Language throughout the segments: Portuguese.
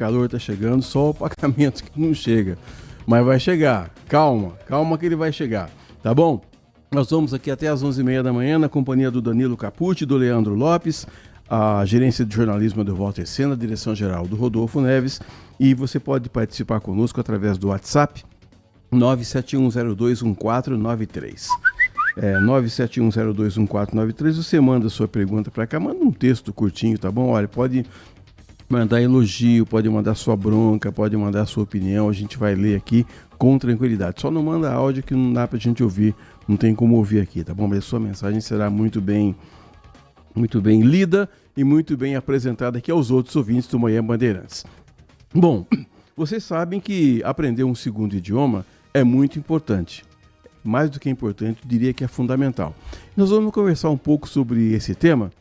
calor tá chegando, só o pagamento que não chega. Mas vai chegar. Calma, calma que ele vai chegar. Tá bom? Nós vamos aqui até às 11h30 da manhã na companhia do Danilo Capucci, do Leandro Lopes, a gerência de jornalismo do Walter Sena, a direção-geral do Rodolfo Neves. E você pode participar conosco através do WhatsApp 971021493. 971021493. Você manda a sua pergunta para cá, manda um texto curtinho, tá bom? Olha, pode mandar elogio, pode mandar sua bronca, pode mandar sua opinião, a gente vai ler aqui com tranquilidade. Só não manda áudio que não dá pra gente ouvir, não tem como ouvir aqui, tá bom? Mas a sua mensagem será muito bem lida e muito bem apresentada aqui aos outros ouvintes do Manhã Bandeirantes. Bom, vocês sabem que aprender um segundo idioma é muito importante. Mais do que importante, eu diria que é fundamental. Nós vamos conversar um pouco sobre esse tema.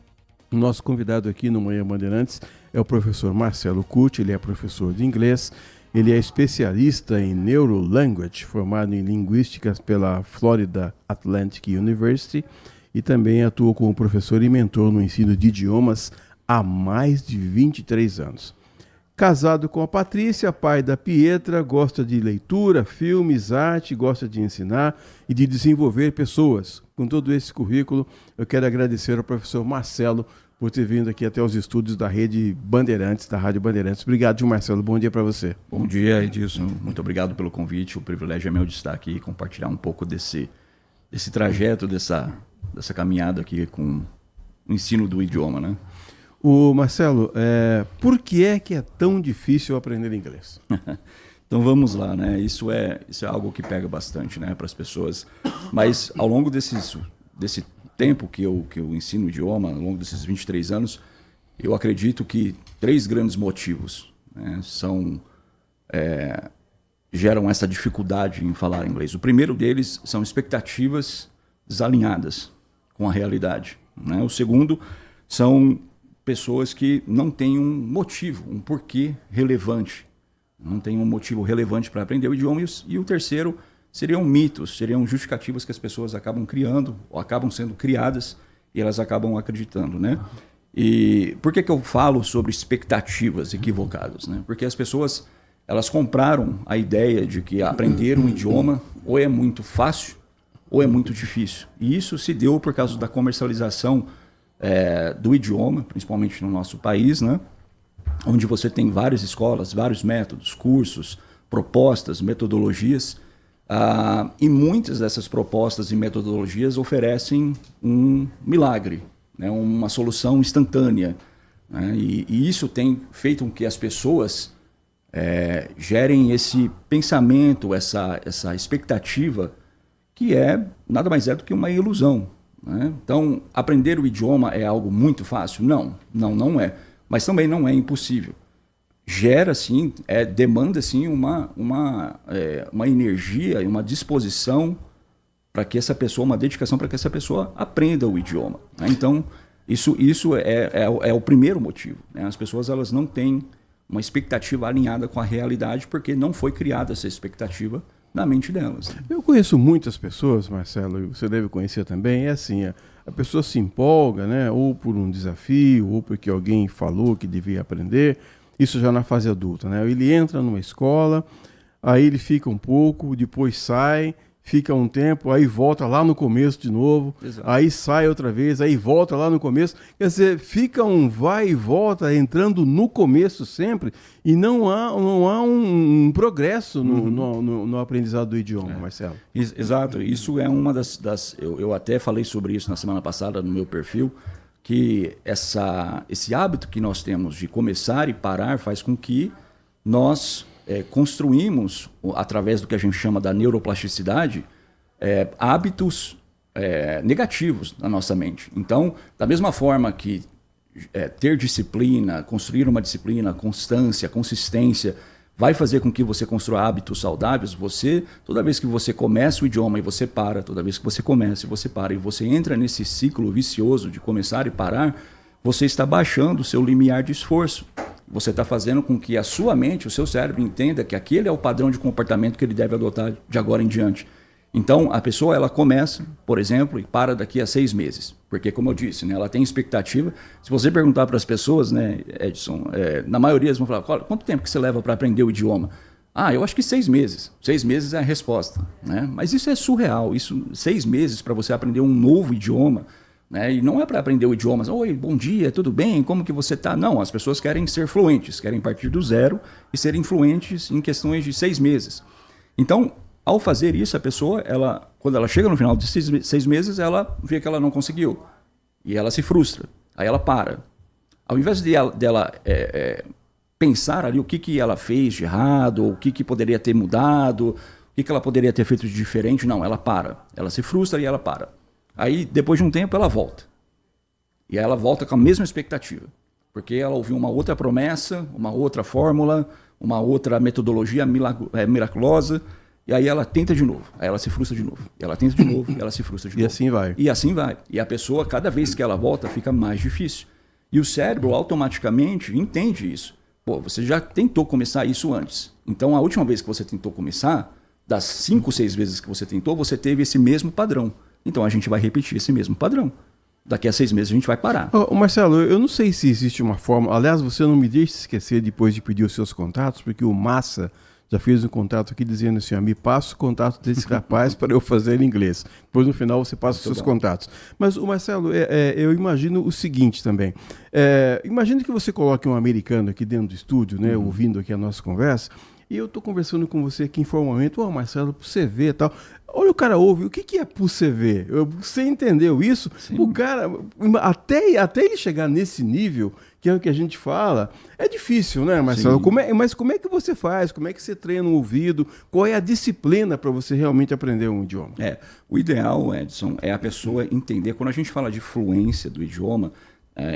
O nosso convidado aqui no Manhã Bandeirantes é o professor Marcelo Curti, ele é professor de inglês, ele é especialista em Neurolanguage, formado em Linguística pela Florida Atlantic University e também atua como professor e mentor no ensino de idiomas há mais de 23 anos. Casado com a Patrícia, pai da Pietra, gosta de leitura, filmes, arte, gosta de ensinar e de desenvolver pessoas. Com todo esse currículo, eu quero agradecer ao professor Marcelo por ter vindo aqui até os estúdios da Rede Bandeirantes, da Rádio Bandeirantes. Obrigado, Marcelo. Bom dia para você. Bom dia, Edilson. Muito obrigado pelo convite. O privilégio é meu de estar aqui e compartilhar um pouco desse trajeto, dessa caminhada aqui com o ensino do idioma, né? O Marcelo, por que é tão difícil aprender inglês? Então vamos lá, né? Isso é algo que pega bastante, né, para as pessoas. Mas ao longo desse tempo que eu ensino o idioma, ao longo desses 23 anos, eu acredito que 3 grandes motivos, né, geram essa dificuldade em falar inglês. O primeiro deles são expectativas desalinhadas com a realidade, né? O segundo são pessoas que não têm um motivo, um porquê relevante. Não tem um motivo relevante para aprender o idioma. E o terceiro seriam mitos, seriam justificativas que as pessoas acabam criando, ou acabam sendo criadas, e elas acabam acreditando, né? E por que eu falo sobre expectativas equivocadas, né? Porque as pessoas, elas compraram a ideia de que aprender um idioma ou é muito fácil ou é muito difícil. E isso se deu por causa da comercialização do idioma, principalmente no nosso país, né? Onde você tem várias escolas, vários métodos, cursos, propostas, metodologias, e muitas dessas propostas e metodologias oferecem um milagre, né? Uma solução instantânea, né? E isso tem feito com que as pessoas gerem esse pensamento, essa expectativa, que nada mais é do que uma ilusão, né? Então, aprender o idioma é algo muito fácil? Não é. Mas também não é impossível. Gera, sim, demanda, sim, uma energia e uma disposição para que essa pessoa, uma dedicação para que essa pessoa aprenda o idioma, né? Então, isso é o primeiro motivo, né? As pessoas, elas não têm uma expectativa alinhada com a realidade porque não foi criada essa expectativa na mente delas. Eu conheço muitas pessoas, Marcelo, e você deve conhecer também, assim, a pessoa se empolga, né, ou por um desafio, ou porque alguém falou que devia aprender, isso já na fase adulta, né? Ele entra numa escola, aí ele fica um pouco, depois sai, fica um tempo, aí volta lá no começo de novo. Exato. Aí sai outra vez, aí volta lá no começo. Quer dizer, fica um vai e volta entrando no começo sempre e não há um progresso no aprendizado do idioma, Marcelo. Exato, isso é uma das eu até falei sobre isso na semana passada no meu perfil, que esse hábito que nós temos de começar e parar faz com que nós construímos, através do que a gente chama da neuroplasticidade, hábitos negativos na nossa mente. Então, da mesma forma que ter disciplina, construir uma disciplina, constância, consistência, vai fazer com que você construa hábitos saudáveis, toda vez que você começa o idioma e você para, toda vez que você começa e você para, e você entra nesse ciclo vicioso de começar e parar, você está baixando o seu limiar de esforço. Você está fazendo com que a sua mente, o seu cérebro entenda que aquele é o padrão de comportamento que ele deve adotar de agora em diante. Então, a pessoa ela começa, por exemplo, e para daqui a 6 meses. Porque, como eu disse, né, ela tem expectativa. Se você perguntar para as pessoas, né, Edson, na maioria eles vão falar, quanto tempo que você leva para aprender o idioma? Ah, eu acho que 6 meses. 6 meses é a resposta. Né? Mas isso é surreal. 6 meses para você aprender um novo idioma. Né? E não é para aprender o idioma. Oi, bom dia, tudo bem? Como que você está? Não, as pessoas querem ser fluentes, querem partir do zero e serem fluentes em questões de 6 meses. Então, ao fazer isso, a pessoa, quando ela chega no final de 6 meses, ela vê que ela não conseguiu. E ela se frustra. Aí ela para. Ao invés dela pensar ali o que ela fez de errado, ou o que poderia ter mudado, o que ela poderia ter feito de diferente, não, ela para. Ela se frustra e ela para. Aí, depois de um tempo, ela volta. E aí ela volta com a mesma expectativa. Porque ela ouviu uma outra promessa, uma outra fórmula, uma outra metodologia miraculosa. E aí ela tenta de novo, aí ela se frustra de novo. E ela tenta de novo, e ela se frustra de novo. E assim vai. E assim vai. E a pessoa, cada vez que ela volta, fica mais difícil. E o cérebro automaticamente entende isso. Pô, você já tentou começar isso antes. Então, a última vez que você tentou começar, das 5, 6 vezes que você tentou, você teve esse mesmo padrão. Então, a gente vai repetir esse mesmo padrão. Daqui a 6 meses a gente vai parar. Marcelo, eu não sei se existe uma forma... Aliás, você não me deixe esquecer depois de pedir os seus contatos, porque o Massa já fez um contato aqui dizendo assim, me passa o contato desse rapaz para eu fazer em inglês. Depois, no final, você passa os seus contatos. Mas, Marcelo, eu imagino o seguinte também. Imagina que você coloque um americano aqui dentro do estúdio, né, ouvindo aqui a nossa conversa, e eu estou conversando com você aqui informalmente, Marcelo, para você ver e tal. Olha, o cara ouve, o que é para você ver? Você entendeu isso? Sim. O cara, até ele chegar nesse nível, que é o que a gente fala, é difícil, né, Marcelo? Mas como é que você faz? Como é que você treina o ouvido? Qual é a disciplina para você realmente aprender um idioma? O ideal, Edson, é a pessoa entender, quando a gente fala de fluência do idioma,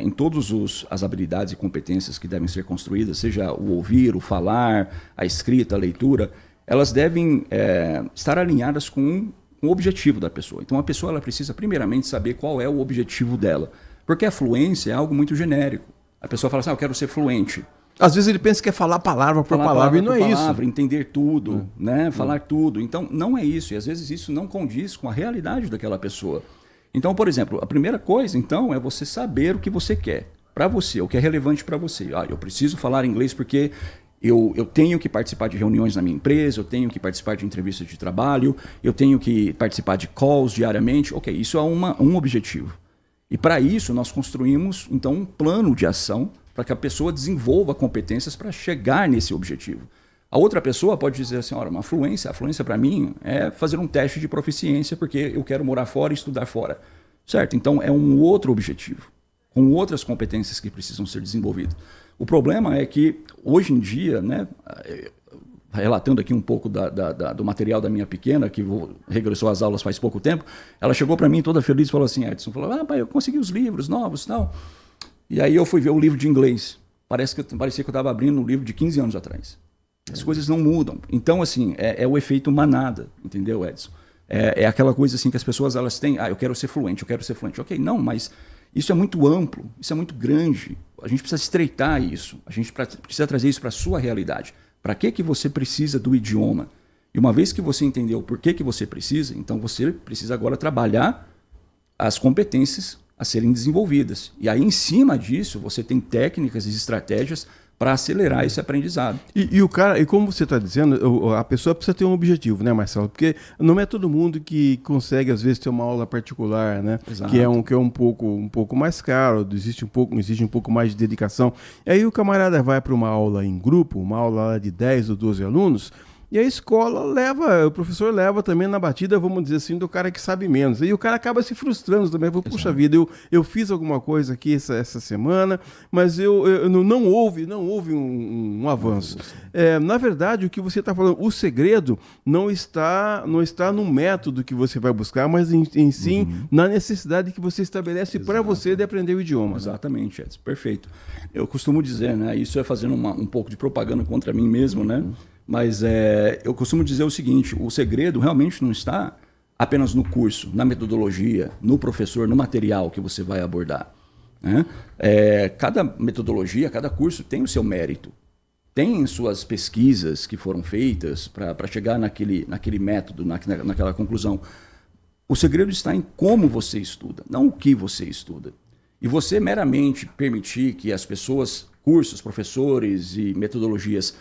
em todas as habilidades e competências que devem ser construídas, seja o ouvir, o falar, a escrita, a leitura, elas devem estar alinhadas com o objetivo da pessoa. Então, a pessoa ela precisa, primeiramente, saber qual é o objetivo dela. Porque a fluência é algo muito genérico. A pessoa fala assim, eu quero ser fluente. Às vezes ele pensa que é falar palavra por palavra, e não é isso. Entender tudo, né? Falar tudo. Então, não é isso. E, às vezes, isso não condiz com a realidade daquela pessoa. Então, por exemplo, a primeira coisa, então, é você saber o que você quer para você, o que é relevante para você. Eu preciso falar inglês porque eu tenho que participar de reuniões na minha empresa, eu tenho que participar de entrevistas de trabalho, eu tenho que participar de calls diariamente. Ok, isso é um objetivo. E para isso nós construímos, então, um plano de ação para que a pessoa desenvolva competências para chegar nesse objetivo. A outra pessoa pode dizer assim, a fluência para mim é fazer um teste de proficiência porque eu quero morar fora e estudar fora. Certo? Então é um outro objetivo, com outras competências que precisam ser desenvolvidas. O problema é que, hoje em dia, né, relatando aqui um pouco do material da minha pequena, que regressou às aulas faz pouco tempo, ela chegou para mim toda feliz e falou assim, Edson, pai, eu consegui os livros novos e tal. E aí eu fui ver o livro de inglês. Parecia que eu estava abrindo um livro de 15 anos atrás. As coisas não mudam. Então, assim, é o efeito manada, entendeu, Edson? É aquela coisa assim que as pessoas elas têm, eu quero ser fluente, eu quero ser fluente. Ok, não, mas isso é muito amplo, isso é muito grande. A gente precisa estreitar isso, a gente precisa trazer isso para a sua realidade. Para que você precisa do idioma? E uma vez que você entendeu por que você precisa, então você precisa agora trabalhar as competências a serem desenvolvidas. E aí, em cima disso, você tem técnicas e estratégias para acelerar esse aprendizado. E como você está dizendo, a pessoa precisa ter um objetivo, né, Marcelo? Porque não é todo mundo que consegue, às vezes, ter uma aula particular, né? Exato. Que é um pouco mais caro, existe um pouco mais de dedicação. E aí o camarada vai para uma aula em grupo, uma aula de 10 ou 12 alunos, e a escola o professor leva também na batida, vamos dizer assim, do cara que sabe menos. E o cara acaba se frustrando também. Puxa vida, eu fiz alguma coisa aqui essa semana, mas não houve um avanço. Na verdade, o que você está falando, o segredo não está no método que você vai buscar, mas em sim na necessidade que você estabelece para você de aprender o idioma. Exatamente, Edson, perfeito. Eu costumo dizer, né, isso é fazendo um pouco de propaganda contra mim mesmo, né? Mas eu costumo dizer o seguinte, o segredo realmente não está apenas no curso, na metodologia, no professor, no material que você vai abordar. Né? Cada metodologia, cada curso tem o seu mérito. tem suas pesquisas que foram feitas para chegar naquele método, naquela conclusão. O segredo está em como você estuda, não o que você estuda. E você meramente permitir que as pessoas, cursos, professores e metodologias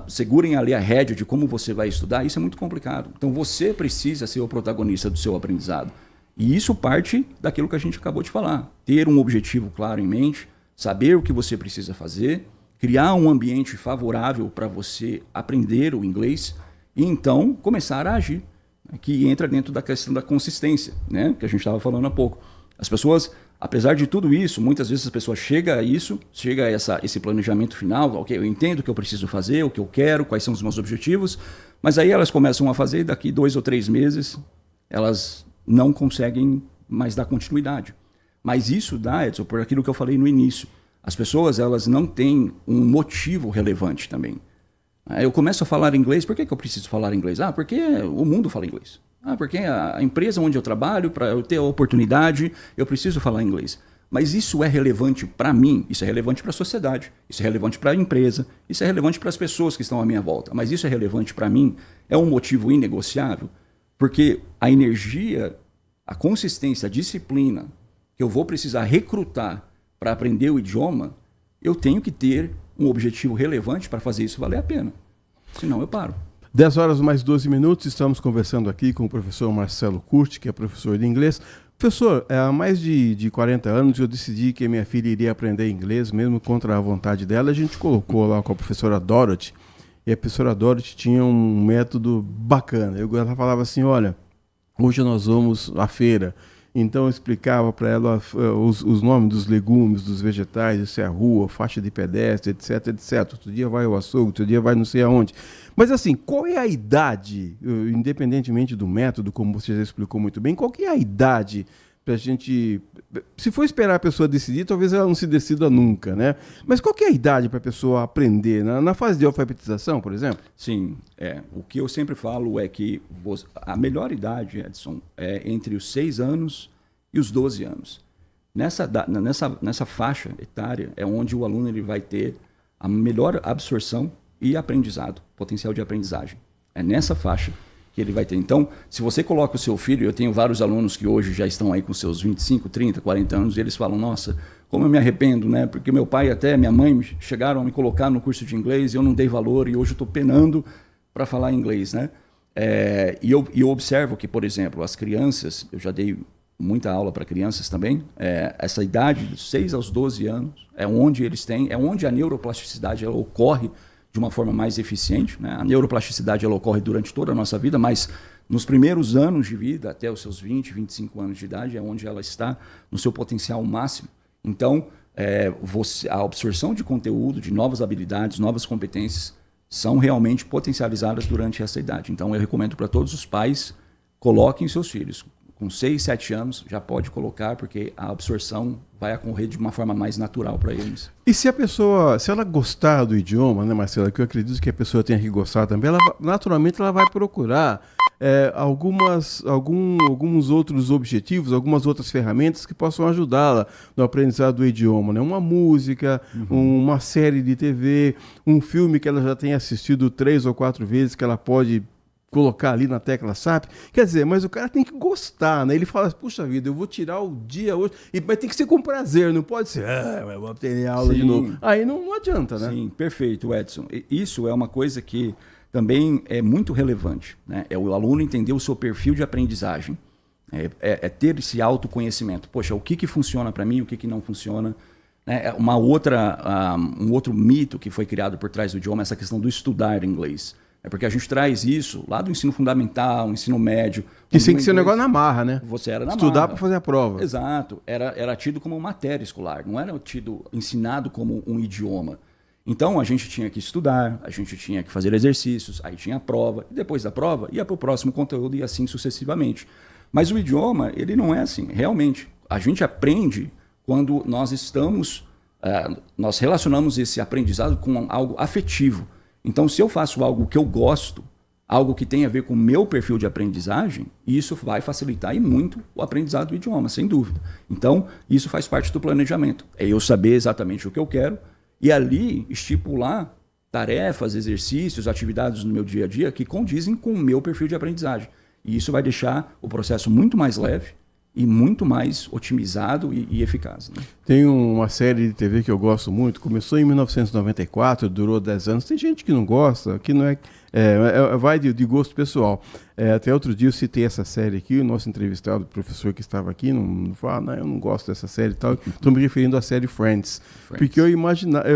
segurem ali a rédea de como você vai estudar, isso é muito complicado. Então você precisa ser o protagonista do seu aprendizado. E isso parte daquilo que a gente acabou de falar. Ter um objetivo claro em mente, saber o que você precisa fazer, criar um ambiente favorável para você aprender o inglês e então começar a agir, que entra dentro da questão da consistência, né? Que a gente estava falando há pouco. As pessoas, apesar de tudo isso, muitas vezes a pessoa chega a esse planejamento final, ok, eu entendo o que eu preciso fazer, o que eu quero, quais são os meus objetivos, mas aí elas começam a fazer e daqui 2 ou 3 meses elas não conseguem mais dar continuidade. Mas isso dá, Edson, por aquilo que eu falei no início. As pessoas, elas não têm um motivo relevante também. Eu começo a falar inglês, por que eu preciso falar inglês? Porque o mundo fala inglês. Porque a empresa onde eu trabalho, para eu ter a oportunidade, eu preciso falar inglês. Mas isso é relevante para mim, isso é relevante para a sociedade, isso é relevante para a empresa, isso é relevante para as pessoas que estão à minha volta. Mas isso é relevante para mim, é um motivo inegociável, porque a energia, a consistência, a disciplina que eu vou precisar recrutar para aprender o idioma, eu tenho que ter um objetivo relevante para fazer isso valer a pena. Senão eu paro. 10 horas mais 12 minutos, estamos conversando aqui com o professor Marcelo Curti, que é professor de inglês. Professor, há mais de 40 anos eu decidi que a minha filha iria aprender inglês, mesmo contra a vontade dela. A gente colocou lá com a professora Dorothy, e a professora Dorothy tinha um método bacana. Ela falava assim, olha, hoje nós vamos à feira. Então eu explicava para ela os nomes dos legumes, dos vegetais, isso é a rua, faixa de pedestre, etc, etc. Outro dia vai ao açougue, outro dia vai não sei aonde. Mas assim, qual é a idade, independentemente do método, como você já explicou muito bem, qual que é a idade para a gente... Se for esperar a pessoa decidir, talvez ela não se decida nunca, né? Mas qual que é a idade para a pessoa aprender? Na fase de alfabetização, por exemplo? Sim, o que eu sempre falo é que a melhor idade, Edson, é entre os 6 anos e os 12 anos. Nessa faixa etária é onde o aluno ele vai ter a melhor absorção e aprendizado, potencial de aprendizagem. É nessa faixa que ele vai ter. Então, se você coloca o seu filho, eu tenho vários alunos que hoje já estão aí com seus 25, 30, 40 anos, e eles falam, nossa, como eu me arrependo, né? Porque meu pai até minha mãe chegaram a me colocar no curso de inglês e eu não dei valor e hoje eu estou penando para falar inglês, né? E eu observo que, por exemplo, as crianças, eu já dei muita aula para crianças também, essa idade dos 6 aos 12 anos é onde a neuroplasticidade ela ocorre de uma forma mais eficiente, né? A neuroplasticidade ela ocorre durante toda a nossa vida, mas nos primeiros anos de vida, até os seus 20, 25 anos de idade, é onde ela está no seu potencial máximo. Então, a absorção de conteúdo, de novas habilidades, novas competências, são realmente potencializadas durante essa idade. Então, eu recomendo para todos os pais, coloquem seus filhos. Com 6, 7 anos, já pode colocar, porque a absorção vai ocorrer de uma forma mais natural para eles. E se a pessoa, se ela gostar do idioma, né, Marcela, que eu acredito que a pessoa tenha que gostar também, naturalmente ela vai procurar alguns outros objetivos, algumas outras ferramentas que possam ajudá-la no aprendizado do idioma, né? Uma música, uma série de TV, um filme que ela já tenha assistido 3 ou 4 vezes, que ela pode colocar ali na tecla SAP, quer dizer, mas o cara tem que gostar, né? Ele fala, puxa vida, eu vou tirar o dia hoje, mas tem que ser com prazer, não pode ser, eu vou ter aula de novo. Aí não adianta, né? Sim, perfeito, Edson. Isso é uma coisa que também é muito relevante, né? É o aluno entender o seu perfil de aprendizagem, ter esse autoconhecimento. Poxa, o que funciona para mim, o que não funciona. Um outro mito que foi criado por trás do idioma é essa questão do estudar inglês. É porque a gente traz isso lá do ensino fundamental, ensino médio. Que tem que ser um negócio na marra, né? Você era na marra. Estudar para fazer a prova. Exato. Era tido como matéria escolar, não era ensinado como um idioma. Então a gente tinha que estudar, a gente tinha que fazer exercícios, aí tinha a prova, e depois da prova ia para o próximo conteúdo e assim sucessivamente. Mas o idioma, ele não é assim. Realmente, a gente aprende quando nós relacionamos esse aprendizado com algo afetivo. Então, se eu faço algo que eu gosto, algo que tem a ver com o meu perfil de aprendizagem, isso vai facilitar e muito o aprendizado do idioma, sem dúvida. Então, isso faz parte do planejamento. É eu saber exatamente o que eu quero e ali estipular tarefas, exercícios, atividades no meu dia a dia que condizem com o meu perfil de aprendizagem. E isso vai deixar o processo muito mais leve e muito mais otimizado e eficaz. Né? Tem uma série de TV que eu gosto muito, começou em 1994, durou 10 anos. Tem gente que não gosta, que não vai de gosto pessoal. Até outro dia eu citei essa série aqui, o nosso entrevistado, o professor que estava aqui, não fala, não, eu não gosto dessa série e tal. Estou me referindo à série Friends. Porque eu imaginava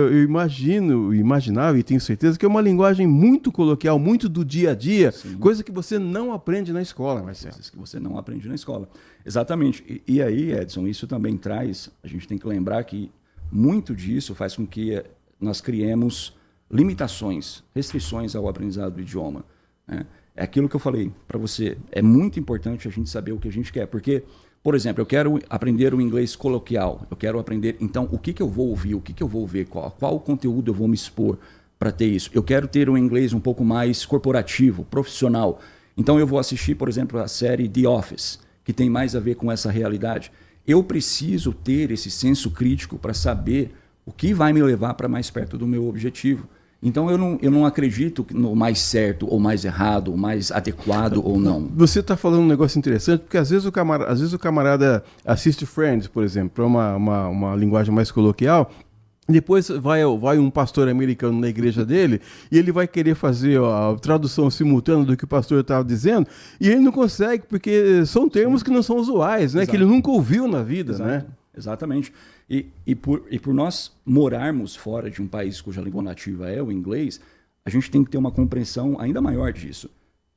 e tenho certeza que é uma linguagem muito coloquial, muito do dia a dia, sim, coisa que você não aprende na escola, Marcelo. Coisas que você não aprende na escola. Exatamente. E aí, Edson, isso também traz, a gente tem que lembrar que muito disso faz com que nós criemos limitações, restrições ao aprendizado do idioma. Né? É aquilo que eu falei para você. É muito importante a gente saber o que a gente quer. Porque, por exemplo, eu quero aprender o inglês coloquial. Eu quero aprender, então, o que eu vou ouvir, o que eu vou ver, qual conteúdo eu vou me expor para ter isso. Eu quero ter um inglês um pouco mais corporativo, profissional. Então, eu vou assistir, por exemplo, a série The Office, que tem mais a ver com essa realidade. Eu preciso ter esse senso crítico para saber o que vai me levar para mais perto do meu objetivo. Então eu não acredito no mais certo ou mais errado, mais adequado ou não. Você está falando um negócio interessante, porque às vezes o camarada assiste Friends, por exemplo, para uma linguagem mais coloquial. Depois vai um pastor americano na igreja dele e ele vai querer fazer a tradução simultânea do que o pastor estava dizendo e ele não consegue, porque são termos que não são usuais, né? Que ele nunca ouviu na vida. Exato. Né? Exatamente. E por nós morarmos fora de um país cuja língua nativa é o inglês, a gente tem que ter uma compreensão ainda maior disso.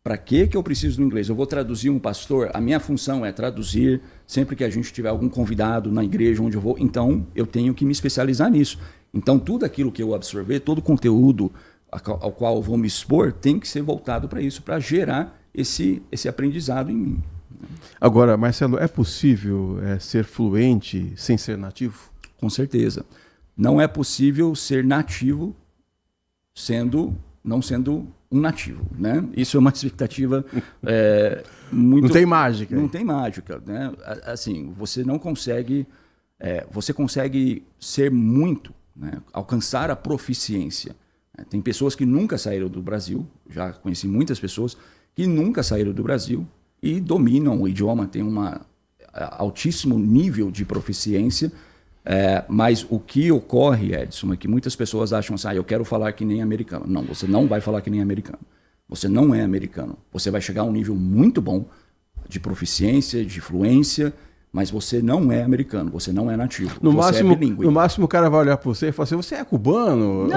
Para que eu preciso do inglês? Eu vou traduzir um pastor? A minha função é traduzir sempre que a gente tiver algum convidado na igreja onde eu vou. Então, eu tenho que me especializar nisso. Então, tudo aquilo que eu absorver, todo o conteúdo ao qual eu vou me expor, tem que ser voltado para isso, para gerar esse aprendizado em mim. Agora, Marcelo, é possível ser fluente sem ser nativo? Com certeza. Não é possível ser nativo não sendo um nativo, né? Isso é uma expectativa muito... Não tem mágica. Não tem mágica, né? Assim, você não consegue... você consegue ser muito, né? Alcançar a proficiência. Tem pessoas que nunca saíram do Brasil, já conheci muitas pessoas que nunca saíram do Brasil e dominam o idioma, tem um altíssimo nível de proficiência. Mas o que ocorre, Edson, é que muitas pessoas acham assim, eu quero falar que nem americano. Não, você não vai falar que nem americano. Você não é americano. Você vai chegar a um nível muito bom de proficiência, de fluência, mas você não é americano, você não é nativo. No máximo o cara vai olhar para você e falar assim, você é cubano?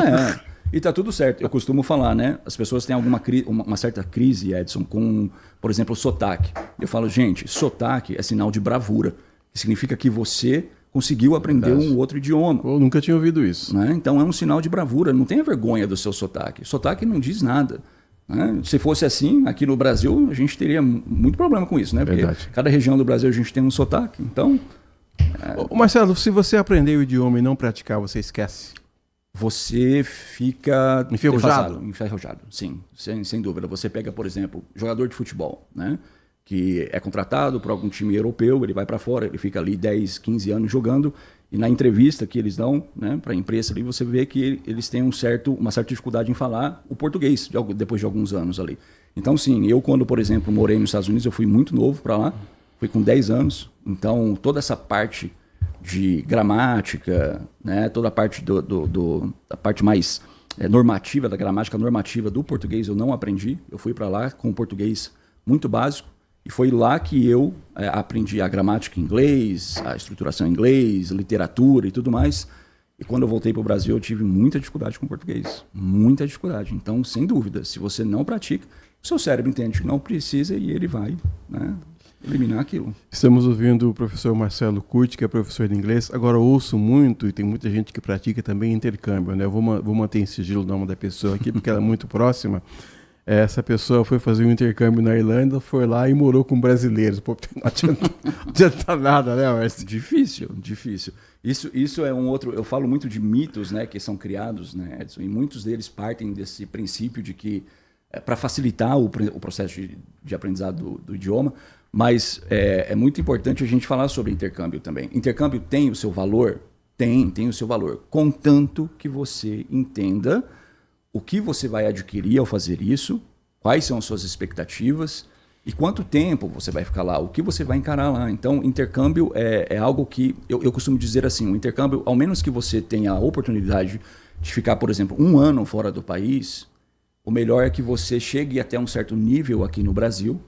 E tá tudo certo. Eu costumo falar, né? As pessoas têm uma certa crise, Edson, com, por exemplo, o sotaque. Eu falo, gente, sotaque é sinal de bravura. Que significa que você conseguiu aprender um outro idioma. Eu nunca tinha ouvido isso. Né? Então é um sinal de bravura. Não tenha vergonha do seu sotaque. Sotaque não diz nada. Né? Se fosse assim, aqui no Brasil, a gente teria muito problema com isso. Né? Porque cada região do Brasil a gente tem um sotaque. Então... Marcelo, se você aprender o idioma e não praticar, você esquece? Você fica... Enferrujado? Enferrujado, sim. Sem dúvida. Você pega, por exemplo, jogador de futebol, né? Que é contratado por algum time europeu, ele vai para fora, ele fica ali 10, 15 anos jogando, e na entrevista que eles dão, né, para a imprensa ali, você vê que eles têm uma certa dificuldade em falar o português depois de alguns anos ali. Então, sim, eu quando, por exemplo, morei nos Estados Unidos, eu fui muito novo para lá, fui com 10 anos, então toda essa parte de gramática, né, toda a parte da parte mais normativa, da gramática normativa do português eu não aprendi, eu fui para lá com o português muito básico, e foi lá que eu aprendi a gramática em inglês, a estruturação em inglês, literatura e tudo mais. E quando eu voltei para o Brasil, eu tive muita dificuldade com o português. Muita dificuldade. Então, sem dúvida, se você não pratica, o seu cérebro entende que não precisa e ele vai, né, eliminar aquilo. Estamos ouvindo o professor Marcelo Curti, que é professor de inglês. Agora, eu ouço muito, e tem muita gente que pratica também intercâmbio. Né? Eu vou manter em sigilo o nome da pessoa aqui, porque ela é muito próxima. Essa pessoa foi fazer um intercâmbio na Irlanda, foi lá e morou com brasileiros. Pô, não adianta nada, né, Marcelo? Difícil. Isso é um outro... Eu falo muito de mitos, né, que são criados, né, Edson, e muitos deles partem desse princípio de que, para facilitar o processo de aprendizado do idioma, mas é muito importante a gente falar sobre intercâmbio também. Intercâmbio tem o seu valor? Tem o seu valor. Contanto que você entenda o que você vai adquirir ao fazer isso, quais são as suas expectativas e quanto tempo você vai ficar lá, o que você vai encarar lá. Então, intercâmbio é algo que eu costumo dizer assim, o intercâmbio, ao menos que você tenha a oportunidade de ficar, por exemplo, 1 ano fora do país, o melhor é que você chegue até um certo nível aqui no Brasil,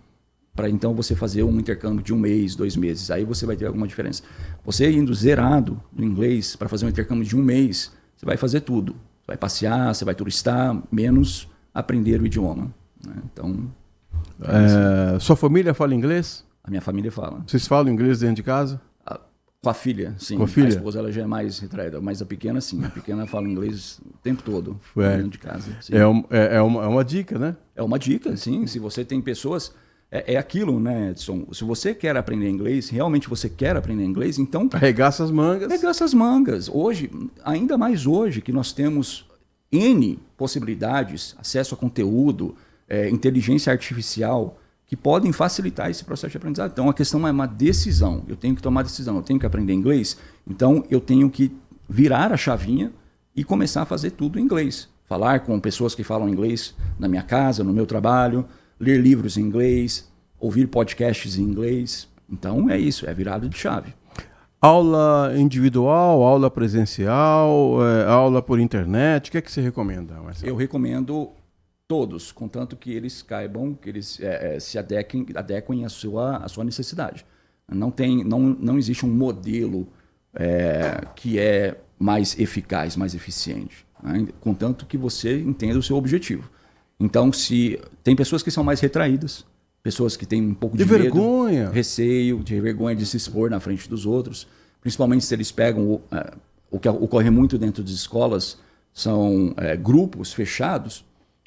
para então você fazer um intercâmbio de 1 mês, 2 meses. Aí você vai ter alguma diferença. Você indo zerado no inglês para fazer um intercâmbio de 1 mês, você vai fazer tudo. Você vai passear, você vai turistar, menos aprender o idioma. Né? Então... Sua família fala inglês? A minha família fala. Vocês falam inglês dentro de casa? Com a filha, sim. Com a filha? A esposa ela já é mais retraída, mas a pequena, sim. A pequena fala inglês o tempo todo, dentro de casa. Sim. É uma dica, né? É uma dica, sim. Se você tem pessoas... É aquilo, né, Edson? Se você quer aprender inglês, realmente você quer aprender inglês, então... Arregaça as mangas. Arregaça as mangas. Hoje, ainda mais hoje, que nós temos N possibilidades, acesso a conteúdo, inteligência artificial, que podem facilitar esse processo de aprendizado. Então, a questão é uma decisão. Eu tenho que tomar decisão. Eu tenho que aprender inglês, então eu tenho que virar a chavinha e começar a fazer tudo em inglês. Falar com pessoas que falam inglês na minha casa, no meu trabalho, ler livros em inglês, ouvir podcasts em inglês. Então, é isso, é virada de chave. Aula individual, aula presencial, aula por internet, o que é que você recomenda, Marcelo? Eu recomendo todos, contanto que eles caibam, que eles se adequem à sua necessidade. Não existe um modelo que é mais eficaz, mais eficiente, né? Contanto que você entenda o seu objetivo. Então, se tem pessoas que são mais retraídas, pessoas que têm um pouco de medo, vergonha, receio, de vergonha de se expor na frente dos outros, principalmente se eles pegam o que ocorre muito dentro das escolas, são grupos fechados,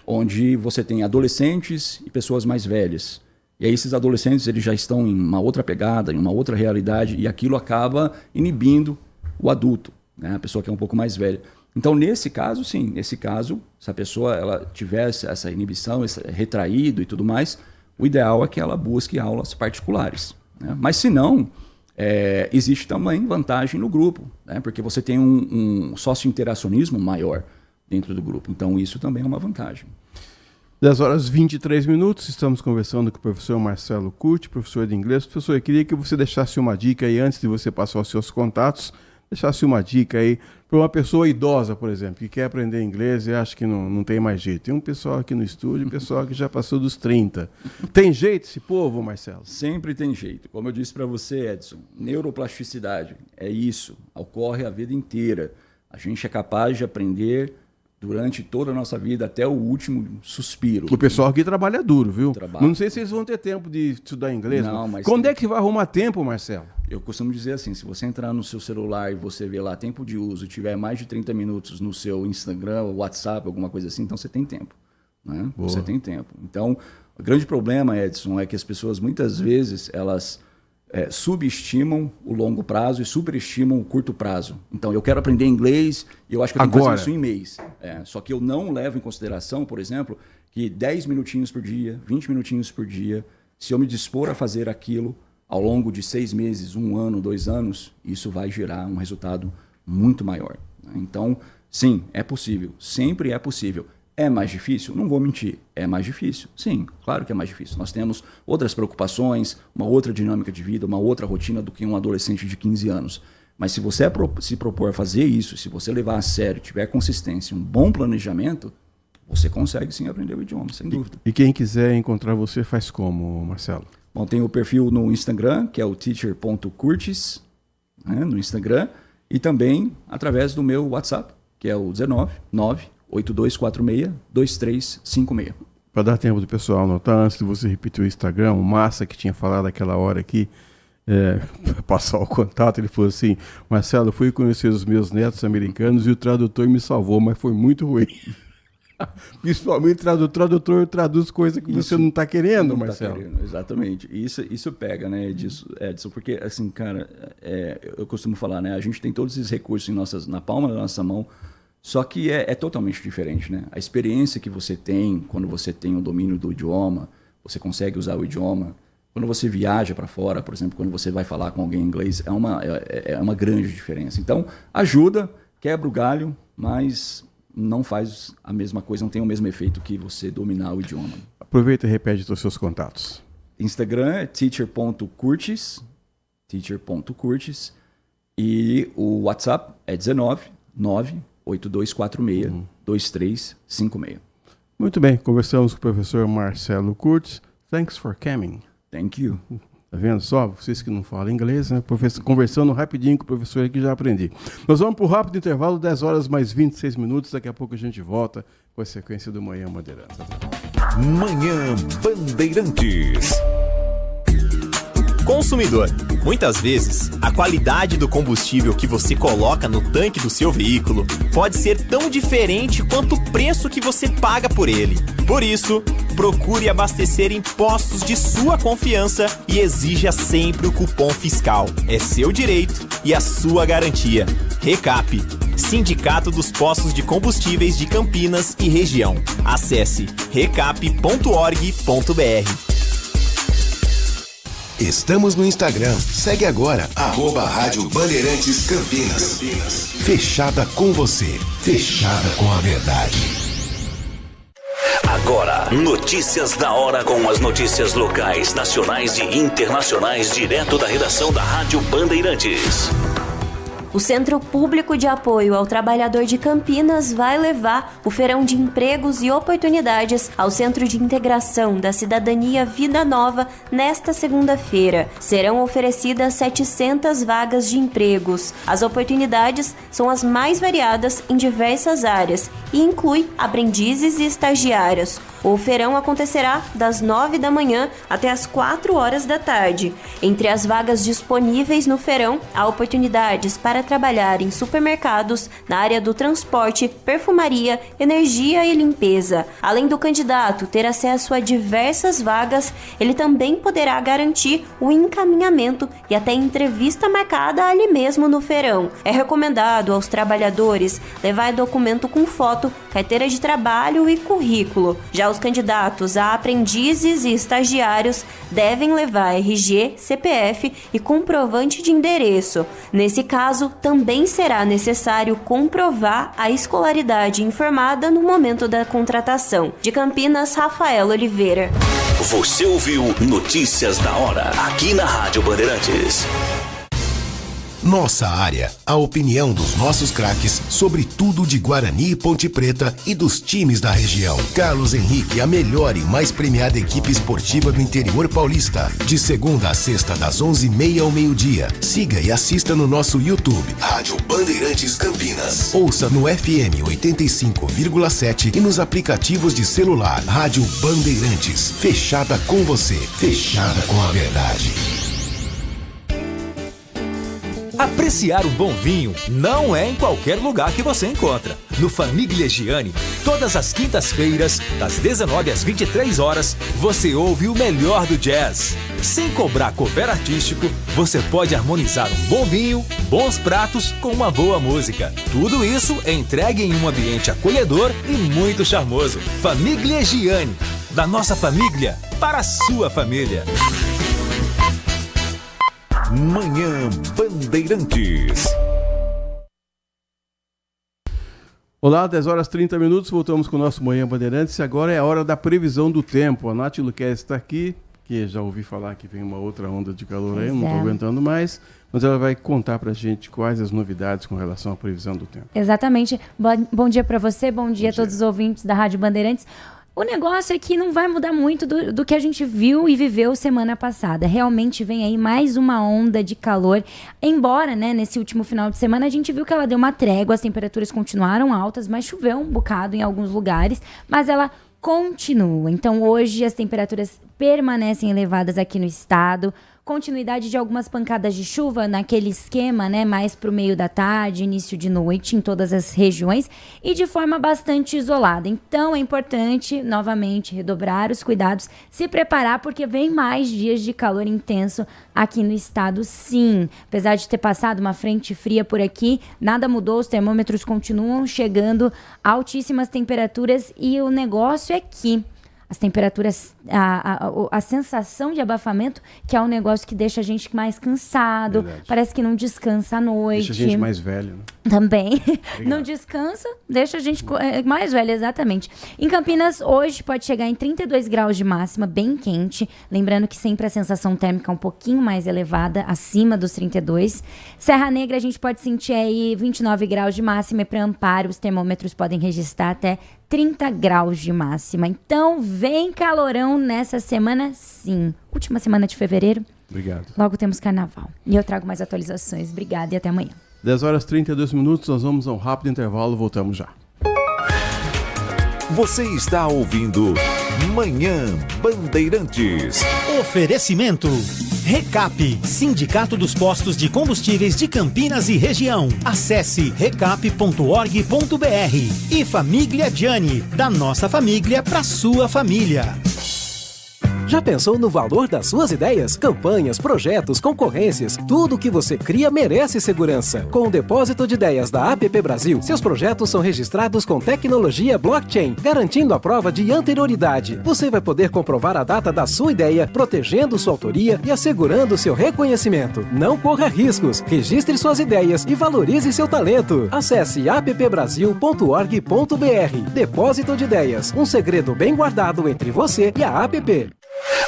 onde você tem adolescentes e pessoas mais velhas. E aí esses adolescentes eles já estão em uma outra pegada, em uma outra realidade, e aquilo acaba inibindo o adulto, né? A pessoa que é um pouco mais velha. Então, nesse caso, sim, se a pessoa ela tivesse essa inibição, esse retraído e tudo mais, o ideal é que ela busque aulas particulares, né? Mas se não, existe também vantagem no grupo, né? Porque você tem um sócio-interacionismo maior dentro do grupo. Então, isso também é uma vantagem. 10h23, estamos conversando com o professor Marcelo Curti, professor de inglês. Professor, eu queria que você deixasse uma dica aí, antes de você passar os seus contatos, deixasse uma dica aí para uma pessoa idosa, por exemplo, que quer aprender inglês e acha que não tem mais jeito. Tem um pessoal aqui no estúdio, um pessoal que já passou dos 30. Tem jeito esse povo, Marcelo? Sempre tem jeito. Como eu disse para você, Edson, neuroplasticidade é isso, ocorre a vida inteira. A gente é capaz de aprender durante toda a nossa vida, até o último suspiro. O pessoal aqui trabalha duro, viu? Trabalha. Não sei se eles vão ter tempo de estudar inglês. Não, mas quando é que vai arrumar tempo, Marcelo? Eu costumo dizer assim, se você entrar no seu celular e você ver lá tempo de uso e tiver mais de 30 minutos no seu Instagram, WhatsApp, alguma coisa assim, então você tem tempo, né? Você tem tempo. Então, o grande problema, Edson, é que as pessoas muitas vezes elas subestimam o longo prazo e superestimam o curto prazo. Então, eu quero aprender inglês e eu acho que eu tenho que fazer isso em mês. Só que eu não levo em consideração, por exemplo, que 10 minutinhos por dia, 20 minutinhos por dia, se eu me dispor a fazer aquilo ao longo de 6 meses, 1 ano, 2 anos, isso vai gerar um resultado muito maior, né? Então, sim, é possível. Sempre é possível. É mais difícil? Não vou mentir. É mais difícil. Sim, claro que é mais difícil. Nós temos outras preocupações, uma outra dinâmica de vida, uma outra rotina do que um adolescente de 15 anos. Mas se você se propor a fazer isso, se você levar a sério, tiver consistência, um bom planejamento, você consegue sim aprender o idioma, sem dúvida. E quem quiser encontrar você faz como, Marcelo? Bom, tem o perfil no Instagram, que é o teacher.curtis, né, no Instagram, e também através do meu WhatsApp, que é o 19982462356. Para dar tempo do pessoal anotar, antes de você repetir o Instagram, o Massa, que tinha falado aquela hora aqui, passar o contato, ele falou assim: Marcelo, eu fui conhecer os meus netos americanos e o tradutor me salvou, mas foi muito ruim. Principalmente o tradutor traduz coisa que você não está querendo, Marcelo. Tá querendo, exatamente. Isso pega, né, Edson, porque, assim, cara, eu costumo falar, né, a gente tem todos esses recursos na palma da nossa mão, só que é totalmente diferente, né? A experiência que você tem quando você tem o domínio do idioma, você consegue usar o idioma. Quando você viaja para fora, por exemplo, quando você vai falar com alguém em inglês, é uma grande diferença. Então, ajuda, quebra o galho, mas não faz a mesma coisa, não tem o mesmo efeito que você dominar o idioma. Aproveita e repete os seus contatos. Instagram é teacher.curtis, e o WhatsApp é 19982462356. Muito bem, conversamos com o professor Marcelo Curtis. Thanks for coming. Thank you. Tá vendo só? Vocês que não falam inglês, né? Conversando rapidinho com o professor aqui, já aprendi. Nós vamos para o rápido intervalo, 10 horas mais 26 minutos. Daqui a pouco a gente volta com a sequência do Manhã Bandeirantes. Manhã Bandeirantes. Consumidor, muitas vezes, a qualidade do combustível que você coloca no tanque do seu veículo pode ser tão diferente quanto o preço que você paga por ele. Por isso, procure abastecer em postos de sua confiança e exija sempre o cupom fiscal. É seu direito e a sua garantia. Recap, Sindicato dos Postos de Combustíveis de Campinas e Região. Acesse recap.org.br. Estamos no Instagram. Segue agora, @Rádio Bandeirantes Campinas. Fechada com você. Fechada com a verdade. Agora, notícias da hora com as notícias locais, nacionais e internacionais, direto da redação da Rádio Bandeirantes. O Centro Público de Apoio ao Trabalhador de Campinas vai levar o Feirão de Empregos e Oportunidades ao Centro de Integração da Cidadania Vida Nova nesta segunda-feira. Serão oferecidas 700 vagas de empregos. As oportunidades são as mais variadas em diversas áreas e inclui aprendizes e estagiários. O feirão acontecerá das 9 da manhã até as 4 horas da tarde. Entre as vagas disponíveis no feirão, há oportunidades para trabalhar em supermercados, na área do transporte, perfumaria, energia e limpeza. Além do candidato ter acesso a diversas vagas, ele também poderá garantir o encaminhamento e até entrevista marcada ali mesmo no feirão. É recomendado aos trabalhadores levar documento com foto, carteira de trabalho e currículo. Já os candidatos a aprendizes e estagiários devem levar RG, CPF e comprovante de endereço. Nesse caso, também será necessário comprovar a escolaridade informada no momento da contratação. De Campinas, Rafael Oliveira. Você ouviu Notícias da Hora, aqui na Rádio Bandeirantes. Nossa área, a opinião dos nossos craques sobre tudo de Guarani e Ponte Preta e dos times da região. Carlos Henrique, a melhor e mais premiada equipe esportiva do interior paulista. De segunda a sexta, das 11h30 ao meio-dia. Siga e assista no nosso YouTube, Rádio Bandeirantes Campinas. Ouça no FM 85,7 e nos aplicativos de celular. Rádio Bandeirantes, fechada com você, fechada com a verdade. Apreciar um bom vinho não é em qualquer lugar que você encontra. No Famiglia Gianni, todas as quintas-feiras, das 19 às 23 horas, você ouve o melhor do jazz. Sem cobrar cover artístico, você pode harmonizar um bom vinho, bons pratos com uma boa música. Tudo isso é entregue em um ambiente acolhedor e muito charmoso. Famiglia Gianni, da nossa família para a sua família. Manhã Bandeirantes. Olá, 10 horas 30 minutos, voltamos com o nosso Manhã Bandeirantes e agora é a hora da previsão do tempo. A Nath Luquez está aqui, que já ouvi falar que vem uma outra onda de calor aí, não estou aguentando mais, mas ela vai contar pra gente quais as novidades com relação à previsão do tempo. Exatamente. Bom dia para você, bom dia a todos os ouvintes da Rádio Bandeirantes. O negócio é que não vai mudar muito do que a gente viu e viveu semana passada. Realmente vem aí mais uma onda de calor. Embora, né, nesse último final de semana a gente viu que ela deu uma trégua, as temperaturas continuaram altas, mas choveu um bocado em alguns lugares, mas ela continua. Então hoje as temperaturas permanecem elevadas aqui no estado. Continuidade de algumas pancadas de chuva naquele esquema, né, mais para o meio da tarde, início de noite em todas as regiões e de forma bastante isolada. Então é importante, novamente, redobrar os cuidados, se preparar porque vem mais dias de calor intenso aqui no estado, sim. Apesar de ter passado uma frente fria por aqui, nada mudou, os termômetros continuam chegando a altíssimas temperaturas e o negócio é que as temperaturas, a sensação de abafamento, que é um negócio que deixa a gente mais cansado, parece que não descansa à noite. Deixa a gente mais velho, né? Também. Não descansa, deixa a gente mais velho, exatamente. Em Campinas, hoje pode chegar em 32 graus de máxima, bem quente. Lembrando que sempre a sensação térmica é um pouquinho mais elevada, acima dos 32. Serra Negra, a gente pode sentir aí 29 graus de máxima, e para Amparo, os termômetros podem registrar até 30 graus de máxima. Então, vem calorão nessa semana, sim. Última semana de fevereiro. Obrigado. Logo temos carnaval. E eu trago mais atualizações. Obrigada e até amanhã. 10 horas e 32 minutos, nós vamos a um rápido intervalo, voltamos já. Você está ouvindo Manhã Bandeirantes. Oferecimento. Recap, Sindicato dos Postos de Combustíveis de Campinas e Região. Acesse recap.org.br. E Família Gianni, da nossa família para sua família. Já pensou no valor das suas ideias? Campanhas, projetos, concorrências, tudo o que você cria merece segurança. Com o depósito de ideias da APP Brasil, seus projetos são registrados com tecnologia blockchain, garantindo a prova de anterioridade. Você vai poder comprovar a data da sua ideia, protegendo sua autoria e assegurando seu reconhecimento. Não corra riscos, registre suas ideias e valorize seu talento. Acesse appbrasil.org.br. Depósito de ideias, um segredo bem guardado entre você e a APP.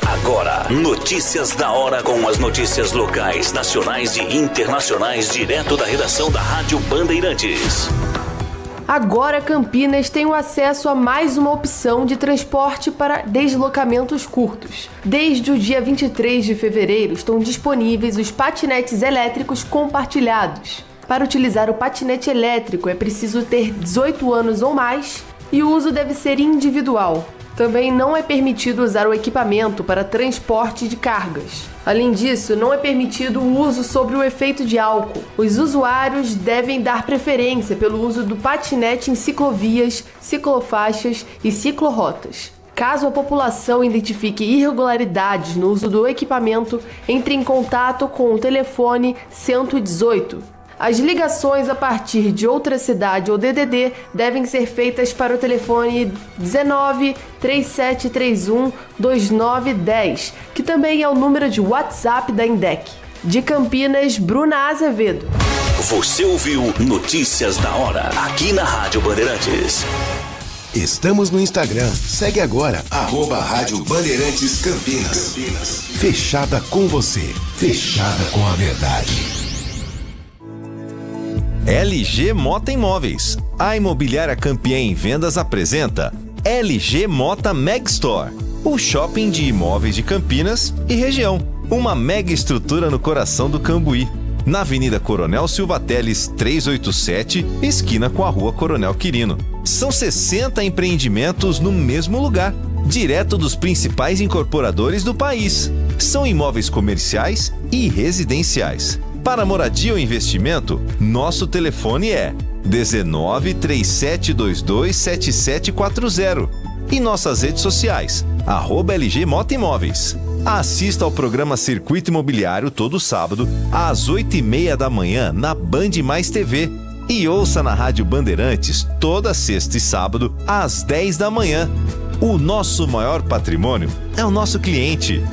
Agora, notícias da hora com as notícias locais, nacionais e internacionais, direto da redação da Rádio Bandeirantes. Agora Campinas tem o acesso a mais uma opção de transporte para deslocamentos curtos. Desde o dia 23 de fevereiro estão disponíveis os patinetes elétricos compartilhados. Para utilizar o patinete elétrico é preciso ter 18 anos ou mais e o uso deve ser individual. Também não é permitido usar o equipamento para transporte de cargas. Além disso, não é permitido o uso sobre o efeito de álcool. Os usuários devem dar preferência pelo uso do patinete em ciclovias, ciclofaixas e ciclorotas. Caso a população identifique irregularidades no uso do equipamento, entre em contato com o telefone 118. As ligações a partir de outra cidade ou DDD devem ser feitas para o telefone 19 3731 2910, que também é o número de WhatsApp da INDEC. De Campinas, Bruna Azevedo. Você ouviu Notícias da Hora, aqui na Rádio Bandeirantes. Estamos no Instagram. Segue agora, @Rádio Bandeirantes Campinas. Fechada com você. Fechada com a verdade. LG Mota Imóveis. A imobiliária campeã em vendas apresenta LG Mota Meg Store, o shopping de imóveis de Campinas e região. Uma mega estrutura no coração do Cambuí, na Avenida Coronel Silva Teles 387, esquina com a Rua Coronel Quirino. São 60 empreendimentos no mesmo lugar, direto dos principais incorporadores do país. São imóveis comerciais e residenciais. Para moradia ou investimento, nosso telefone é 19 3722 7740 e nossas redes sociais, @LG Mota Imóveis. Assista ao programa Circuito Imobiliário todo sábado, às 8h30 da manhã, na Band Mais TV. E ouça na Rádio Bandeirantes toda sexta e sábado, às 10 da manhã. O nosso maior patrimônio é o nosso cliente.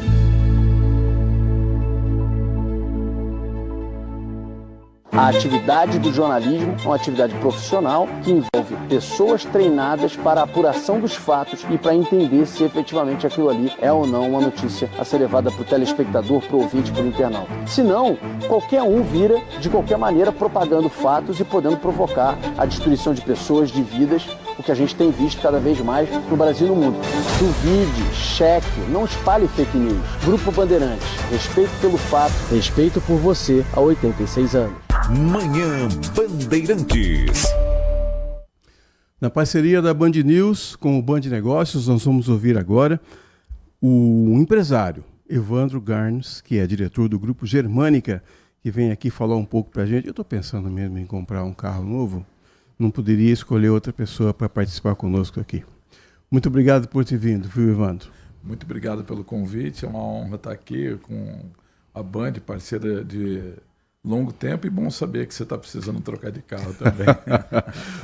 A atividade do jornalismo é uma atividade profissional que envolve pessoas treinadas para a apuração dos fatos e para entender se efetivamente aquilo ali é ou não uma notícia a ser levada para o telespectador, para o ouvinte, para o internauta. Senão, qualquer um vira, de qualquer maneira, propagando fatos e podendo provocar a destruição de pessoas, de vidas, o que a gente tem visto cada vez mais no Brasil e no mundo. Duvide, cheque, não espalhe fake news. Grupo Bandeirantes, respeito pelo fato, respeito por você há 86 anos. Manhã Bandeirantes. Na parceria da Band News com o Band Negócios, nós vamos ouvir agora o empresário Evandro Garnes, que é diretor do Grupo Germânica, que vem aqui falar um pouco para a gente. Eu estou pensando mesmo em comprar um carro novo. Não poderia escolher outra pessoa para participar conosco aqui. Muito obrigado por ter vindo, viu, Evandro? Muito obrigado pelo convite. É uma honra estar aqui com a Band, parceira longo tempo, e bom saber que você está precisando trocar de carro também.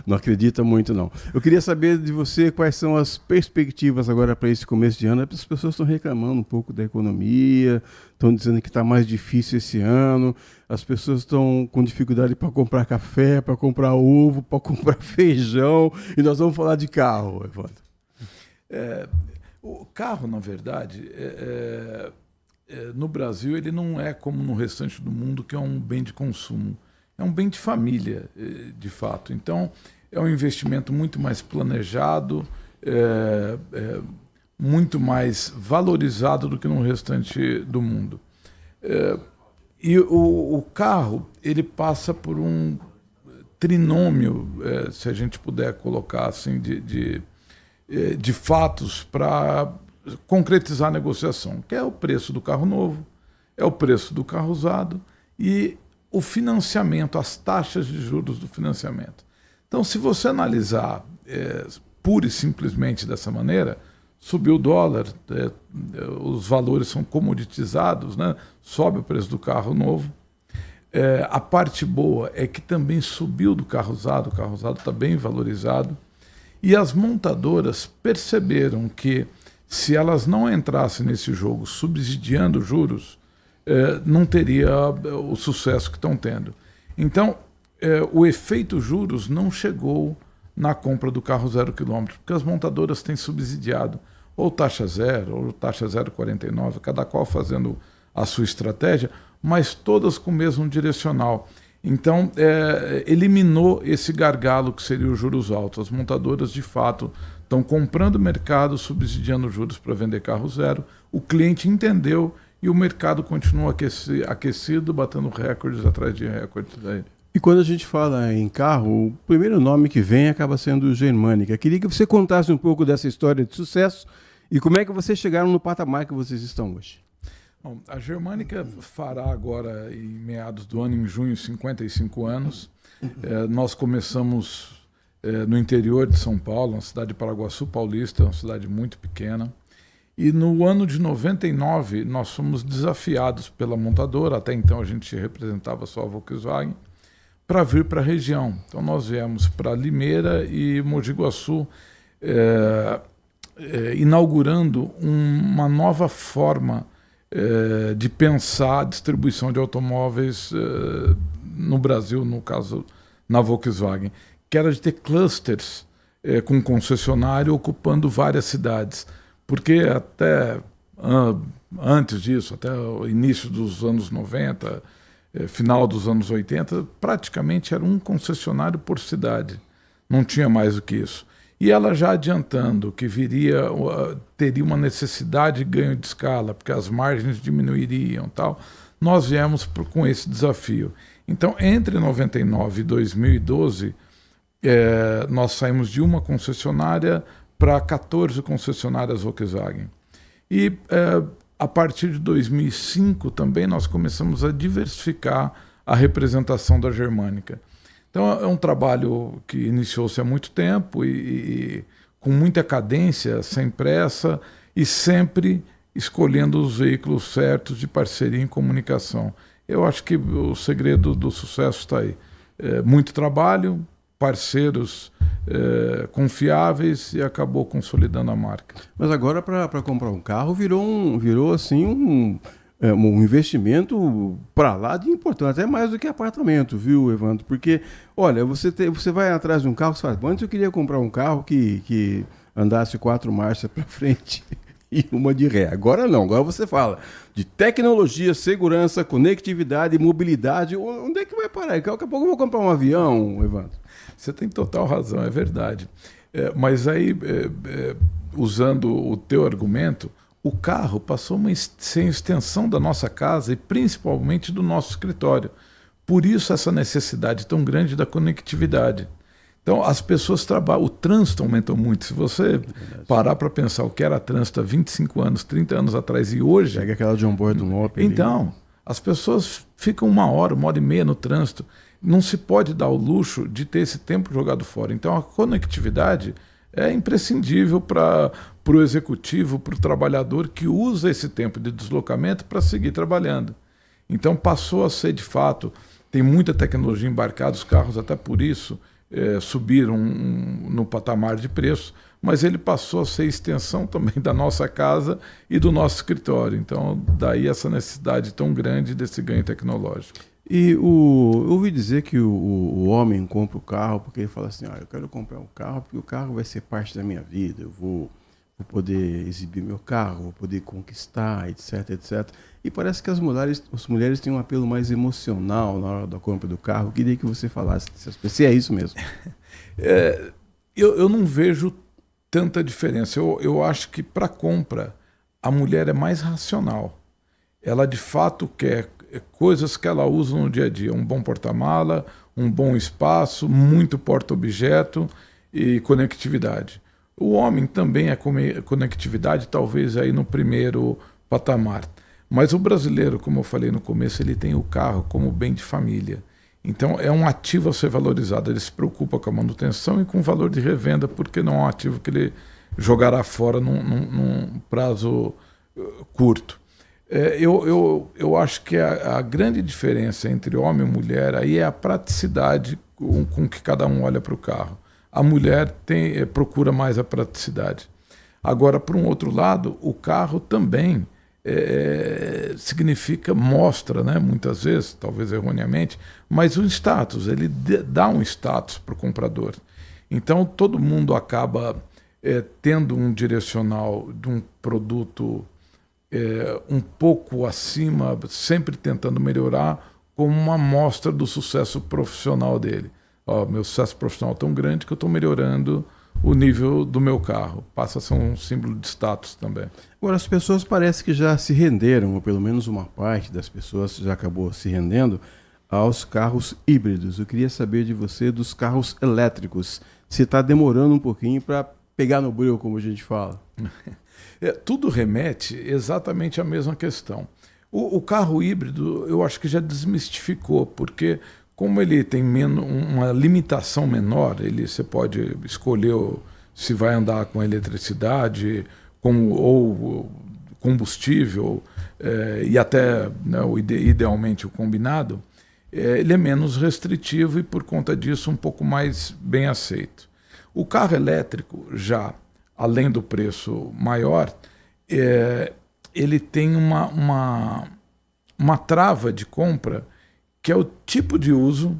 Não acredita muito, não. Eu queria saber de você quais são as perspectivas agora para esse começo de ano. As pessoas estão reclamando um pouco da economia, estão dizendo que está mais difícil esse ano, as pessoas estão com dificuldade para comprar café, para comprar ovo, para comprar feijão, e nós vamos falar de carro, Evandro. O carro, na verdade, no Brasil, ele não é como no restante do mundo, que é um bem de consumo. É um bem de família, de fato. Então, é um investimento muito mais planejado, muito mais valorizado do que no restante do mundo. E o carro, ele passa por um trinômio, se a gente puder colocar assim, de fatos para concretizar a negociação, que é o preço do carro novo, é o preço do carro usado e o financiamento, as taxas de juros do financiamento. Então, se você analisar pura e simplesmente dessa maneira, subiu o dólar, os valores são comoditizados, né? Sobe o preço do carro novo. A parte boa é que também subiu do carro usado, o carro usado está bem valorizado, e as montadoras perceberam que se elas não entrassem nesse jogo subsidiando juros, não teria o sucesso que estão tendo. Então, o efeito juros não chegou na compra do carro 0 km, porque as montadoras têm subsidiado ou taxa zero, ou taxa 0,49, cada qual fazendo a sua estratégia, mas todas com o mesmo direcional. Então, eliminou esse gargalo que seria os juros altos. As montadoras, de fato, estão comprando mercado, subsidiando juros para vender carro zero. O cliente entendeu e o mercado continua aquecido, batendo recordes atrás de recordes. E quando a gente fala em carro, o primeiro nome que vem acaba sendo Germânica. Queria que você contasse um pouco dessa história de sucesso e como é que vocês chegaram no patamar que vocês estão hoje. Bom, a Germânica fará agora, em meados do ano, em junho, 55 anos. Nós começamos no interior de São Paulo, na cidade de Paraguaçu Paulista, uma cidade muito pequena. E no ano de 99, nós fomos desafiados pela montadora, até então a gente representava só a Volkswagen, para vir para a região. Então nós viemos para Limeira e Mogi Guaçu, inaugurando uma nova forma de pensar a distribuição de automóveis no Brasil, no caso na Volkswagen, que era de ter clusters com concessionário ocupando várias cidades, porque até antes disso, até o início dos anos 90, final dos anos 80, praticamente era um concessionário por cidade, não tinha mais do que isso. E ela já adiantando que teria uma necessidade de ganho de escala, porque as margens diminuiriam, tal, nós viemos com esse desafio. Então, entre 99 e 2012, nós saímos de uma concessionária para 14 concessionárias Volkswagen. E a partir de 2005 também nós começamos a diversificar a representação da Germânica. Então é um trabalho que iniciou-se há muito tempo e com muita cadência, sem pressa e sempre escolhendo os veículos certos de parceria em comunicação. Eu acho que o segredo do sucesso está aí. Muito trabalho, parceiros confiáveis e acabou consolidando a marca. Mas agora para comprar um carro virou assim um investimento para lá de importante, até mais do que apartamento, viu, Evandro? Porque, olha, você vai atrás de um carro, você fala, antes eu queria comprar um carro que andasse 4 marchas para frente e uma de ré. Agora não, agora você fala de tecnologia, segurança, conectividade, mobilidade. Onde é que vai parar? Daqui a pouco eu vou comprar um avião, Evandro. Você tem total razão, é verdade. Mas aí, usando o teu argumento, o carro passou a ser extensão da nossa casa e principalmente do nosso escritório. Por isso essa necessidade tão grande da conectividade. Então as pessoas trabalham, o trânsito aumentou muito. Se você parar para pensar o que era trânsito há 25 anos, 30 anos atrás e hoje... Pega aquela John Boy do Opel. Então, as pessoas ficam 1 hora e meia no trânsito. Não se pode dar o luxo de ter esse tempo jogado fora. Então a conectividade é imprescindível para o executivo, para o trabalhador que usa esse tempo de deslocamento para seguir trabalhando. Então passou a ser, de fato, tem muita tecnologia embarcada, os carros até por isso subiram no patamar de preço, mas ele passou a ser extensão também da nossa casa e do nosso escritório. Então, daí essa necessidade tão grande desse ganho tecnológico. E eu ouvi dizer que o homem compra o carro porque ele fala assim, eu quero comprar um carro porque o carro vai ser parte da minha vida, eu vou poder exibir meu carro, vou poder conquistar, etc, etc. E parece que as mulheres têm um apelo mais emocional na hora da compra do carro. Eu queria que você falasse, se é isso mesmo. Eu não vejo tanta diferença. Eu acho que para compra a mulher é mais racional. Ela de fato quer coisas que ela usa no dia a dia, um bom porta-mala, um bom espaço, muito porta-objeto e conectividade. O homem também é conectividade, talvez aí no primeiro patamar. Mas o brasileiro, como eu falei no começo, ele tem o carro como bem de família. Então é um ativo a ser valorizado. Ele se preocupa com a manutenção e com o valor de revenda, porque não é um ativo que ele jogará fora num prazo curto. Eu acho que a grande diferença entre homem e mulher aí é a praticidade com que cada um olha para o carro. A mulher procura mais a praticidade. Agora, por um outro lado, o carro também mostra, né, muitas vezes, talvez erroneamente, mas um status, ele dá um status para o comprador. Então, todo mundo acaba tendo um direcional de um produto um pouco acima, sempre tentando melhorar, como uma amostra do sucesso profissional dele. Meu sucesso profissional é tão grande que eu estou melhorando o nível do meu carro. Passa a ser um símbolo de status também. Agora, as pessoas parecem que já se renderam, ou pelo menos uma parte das pessoas já acabou se rendendo, aos carros híbridos. Eu queria saber de você dos carros elétricos. Se está demorando um pouquinho para pegar no breu, como a gente fala. Tudo remete exatamente à mesma questão. O carro híbrido, eu acho que já desmistificou, porque como ele tem uma limitação menor, você pode escolher se vai andar com eletricidade ou combustível, e até, né, idealmente o combinado, ele é menos restritivo e, por conta disso, um pouco mais bem aceito. O carro elétrico, já além do preço maior, ele tem uma trava de compra, que é o tipo de uso,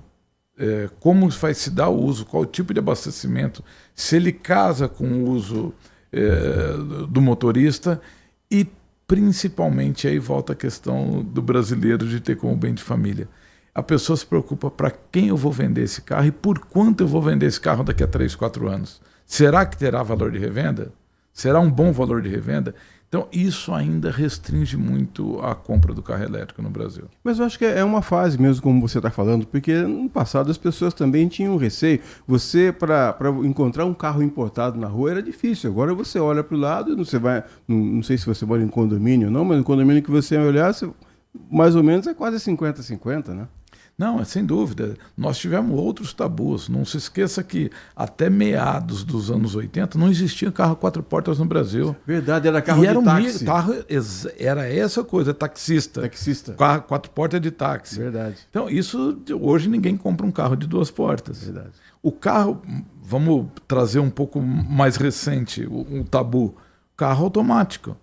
como vai se dar o uso, qual o tipo de abastecimento, se ele casa com o uso do motorista e, principalmente, aí volta a questão do brasileiro de ter como bem de família. A pessoa se preocupa para quem eu vou vender esse carro e por quanto eu vou vender esse carro daqui a 3, 4 anos. Será que terá valor de revenda? Será um bom valor de revenda? Então, isso ainda restringe muito a compra do carro elétrico no Brasil. Mas eu acho que é uma fase mesmo, como você está falando, porque no passado as pessoas também tinham receio. Você, para encontrar um carro importado na rua, era difícil. Agora você olha para o lado, você vai, não sei se você mora em condomínio ou não, mas no condomínio que você olhar, mais ou menos é quase 50-50, né? Não, sem dúvida. Nós tivemos outros tabus. Não se esqueça que até meados dos anos 80 não existia carro 4 portas no Brasil. Verdade, era carro de táxi. Era essa coisa, taxista. Carro 4 portas de táxi. Verdade. Então, isso, hoje ninguém compra um carro de 2 portas. Verdade. O carro, vamos trazer um pouco mais recente, um tabu, carro automático.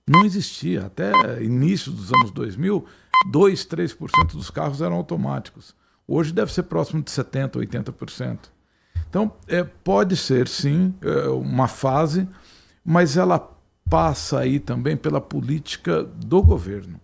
Não existia. Até início dos anos 2000, 2, 3% dos carros eram automáticos. Hoje deve ser próximo de 70%, 80%. Então, pode ser, sim, uma fase, mas ela passa aí também pela política do governo.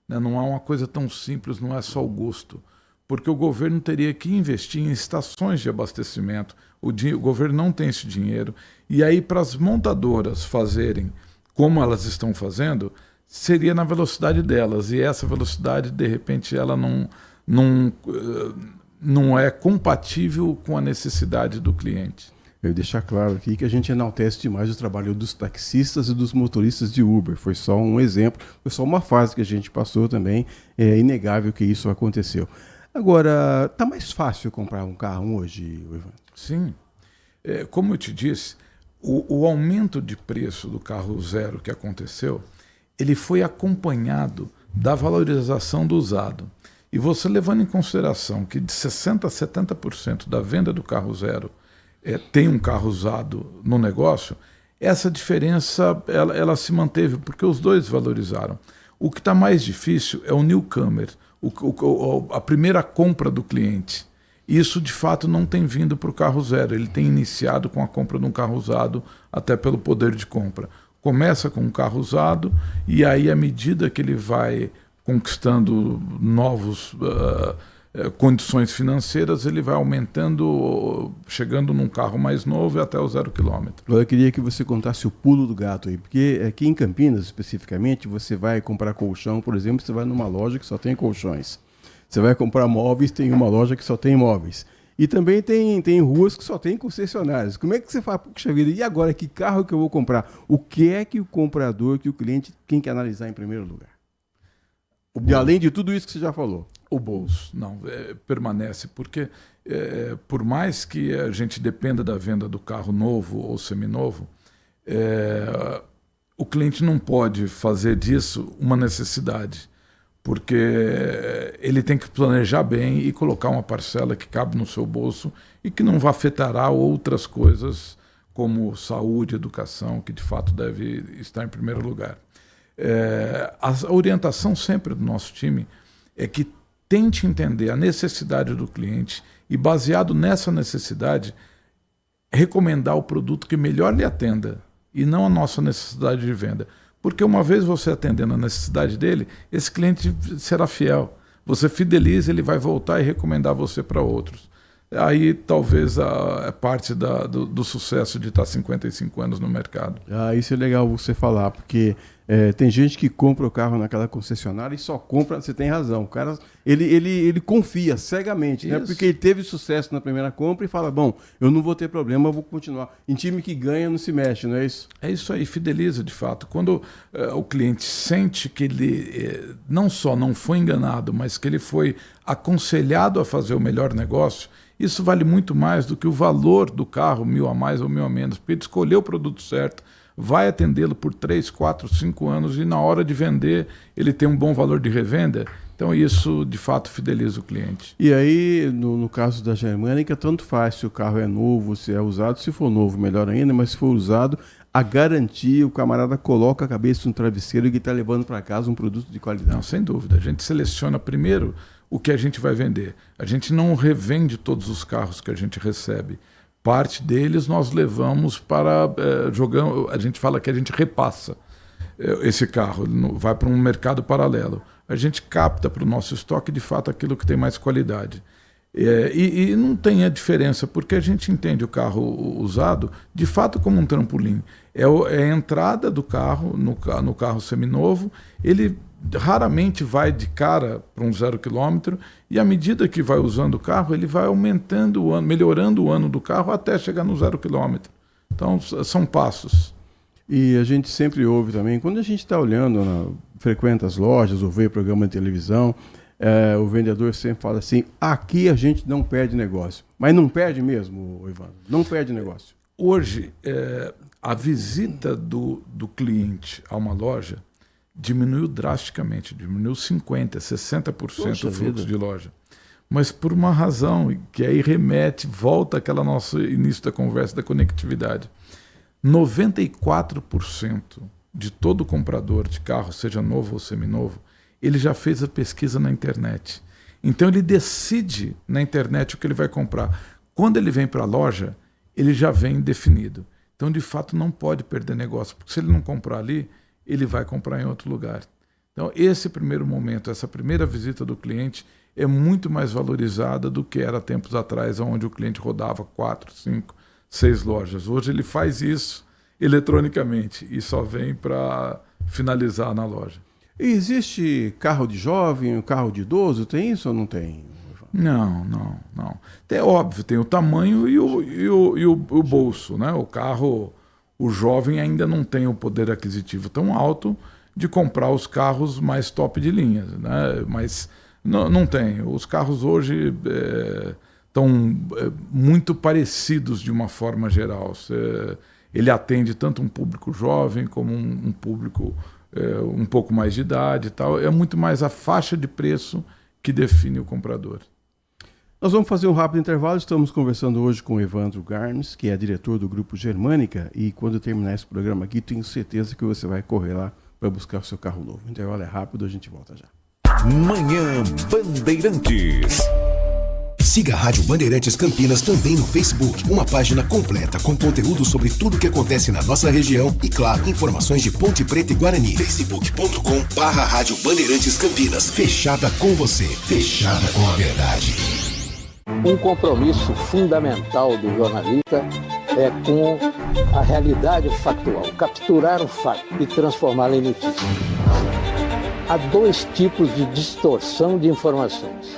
Né? Não é uma coisa tão simples, não é só o gosto. Porque o governo teria que investir em estações de abastecimento. O governo não tem esse dinheiro. E aí, para as montadoras fazerem como elas estão fazendo, seria na velocidade delas, e essa velocidade, de repente, ela não é compatível com a necessidade do cliente. Eu deixar claro aqui que a gente enaltece demais o trabalho dos taxistas e dos motoristas de Uber. Foi só um exemplo, foi só uma fase que a gente passou também. É inegável que isso aconteceu. Agora, está mais fácil comprar um carro hoje, Ivan? Sim. Como eu te disse, o aumento de preço do carro zero que aconteceu, ele foi acompanhado da valorização do usado. E você levando em consideração que de 60% a 70% da venda do carro zero tem um carro usado no negócio, essa diferença ela se manteve, porque os dois valorizaram. O que está mais difícil é o newcomer, a primeira compra do cliente. Isso, de fato, não tem vindo para o carro zero. Ele tem iniciado com a compra de um carro usado, até pelo poder de compra. Começa com um carro usado e aí, à medida que ele vai conquistando novos condições financeiras, ele vai aumentando, chegando num carro mais novo e até o 0 km. Eu queria que você contasse o pulo do gato aí, porque aqui em Campinas, especificamente, você vai comprar colchão, por exemplo, você vai numa loja que só tem colchões. Você vai comprar móveis, tem uma loja que só tem móveis. E também tem ruas que só tem concessionárias. Como é que você fala, puxa vida, e agora que carro que eu vou comprar? O que é que o comprador, que o cliente tem que analisar em primeiro lugar? E além de tudo isso que você já falou. O bolso, não, permanece, porque por mais que a gente dependa da venda do carro novo ou seminovo, o cliente não pode fazer disso uma necessidade, porque ele tem que planejar bem e colocar uma parcela que cabe no seu bolso e que não afetará outras coisas como saúde, educação, que de fato deve estar em primeiro lugar. A orientação sempre do nosso time é que tente entender a necessidade do cliente e, baseado nessa necessidade, recomendar o produto que melhor lhe atenda e não a nossa necessidade de venda. Porque uma vez você atendendo a necessidade dele, esse cliente será fiel. Você fideliza, ele vai voltar e recomendar você para outros. Aí talvez é parte do sucesso de estar 55 anos no mercado. Isso é legal você falar, porque tem gente que compra o carro naquela concessionária e só compra, você tem razão, o cara ele confia cegamente, né? Porque ele teve sucesso na primeira compra e fala, bom, eu não vou ter problema, eu vou continuar. Em time que ganha não se mexe, não é isso? É isso aí, fideliza de fato. Quando o cliente sente que ele não só não foi enganado, mas que ele foi aconselhado a fazer o melhor negócio, isso vale muito mais do que o valor do carro, 1.000 a mais ou 1.000 a menos, porque ele escolheu o produto certo, vai atendê-lo por 3, 4, 5 anos e na hora de vender ele tem um bom valor de revenda. Então isso de fato fideliza o cliente. E aí no caso da Germânica, tanto faz se o carro é novo, se é usado. Se for novo, melhor ainda, mas se for usado, a garantia, o camarada coloca a cabeça no travesseiro e está levando para casa um produto de qualidade. Não, sem dúvida. A gente seleciona primeiro o que a gente vai vender. A gente não revende todos os carros que a gente recebe. Parte deles nós levamos para jogamos. A gente fala que a gente repassa esse carro, vai para um mercado paralelo. A gente capta para o nosso estoque de fato aquilo que tem mais qualidade. E não tem a diferença, porque a gente entende o carro usado de fato como um trampolim. É a entrada do carro no carro seminovo, ele raramente vai de cara para um 0 km e à medida que vai usando o carro, ele vai aumentando o ano, melhorando o ano do carro até chegar no 0 km. Então são passos. E a gente sempre ouve também, quando a gente está olhando, frequenta as lojas ou vê programa de televisão, o vendedor sempre fala assim, aqui a gente não perde negócio. Mas não perde mesmo, Ivan? Não perde negócio. Hoje, a visita do cliente a uma loja diminuiu drasticamente, diminuiu 50%, 60% o fluxo de loja. Mas por uma razão, que aí volta àquela nosso início da conversa da conectividade. 94% de todo comprador de carro, seja novo ou seminovo, ele já fez a pesquisa na internet. Então ele decide na internet o que ele vai comprar. Quando ele vem para a loja, ele já vem definido. Então, de fato, não pode perder negócio, porque se ele não comprar ali, ele vai comprar em outro lugar. Então, esse primeiro momento, essa primeira visita do cliente é muito mais valorizada do que era tempos atrás, onde o cliente rodava 4, 5, 6 lojas. Hoje ele faz isso eletronicamente e só vem para finalizar na loja. E existe carro de jovem, carro de idoso? Tem isso ou não tem? Não. É óbvio, tem o tamanho e o bolso, né? O carro... O jovem ainda não tem o poder aquisitivo tão alto de comprar os carros mais top de linha, né? Mas não tem. Os carros hoje estão muito parecidos de uma forma geral. Ele atende tanto um público jovem como um público um pouco mais de idade e tal. É muito mais a faixa de preço que define o comprador. Nós vamos fazer um rápido intervalo. Estamos conversando hoje com o Evandro Garnes, que é diretor do Grupo Germânica, e quando terminar esse programa aqui, tenho certeza que você vai correr lá para buscar o seu carro novo. O intervalo é rápido, a gente volta já. Manhã Bandeirantes. Siga a Rádio Bandeirantes Campinas também no Facebook, uma página completa com conteúdo sobre tudo que acontece na nossa região e, claro, informações de Ponte Preta e Guarani. facebook.com/Rádio Bandeirantes Campinas. Fechada com você, fechada com a verdade. Um compromisso fundamental do jornalista é com a realidade factual, capturar o fato e transformá-lo em notícia. Há dois tipos de distorção de informações.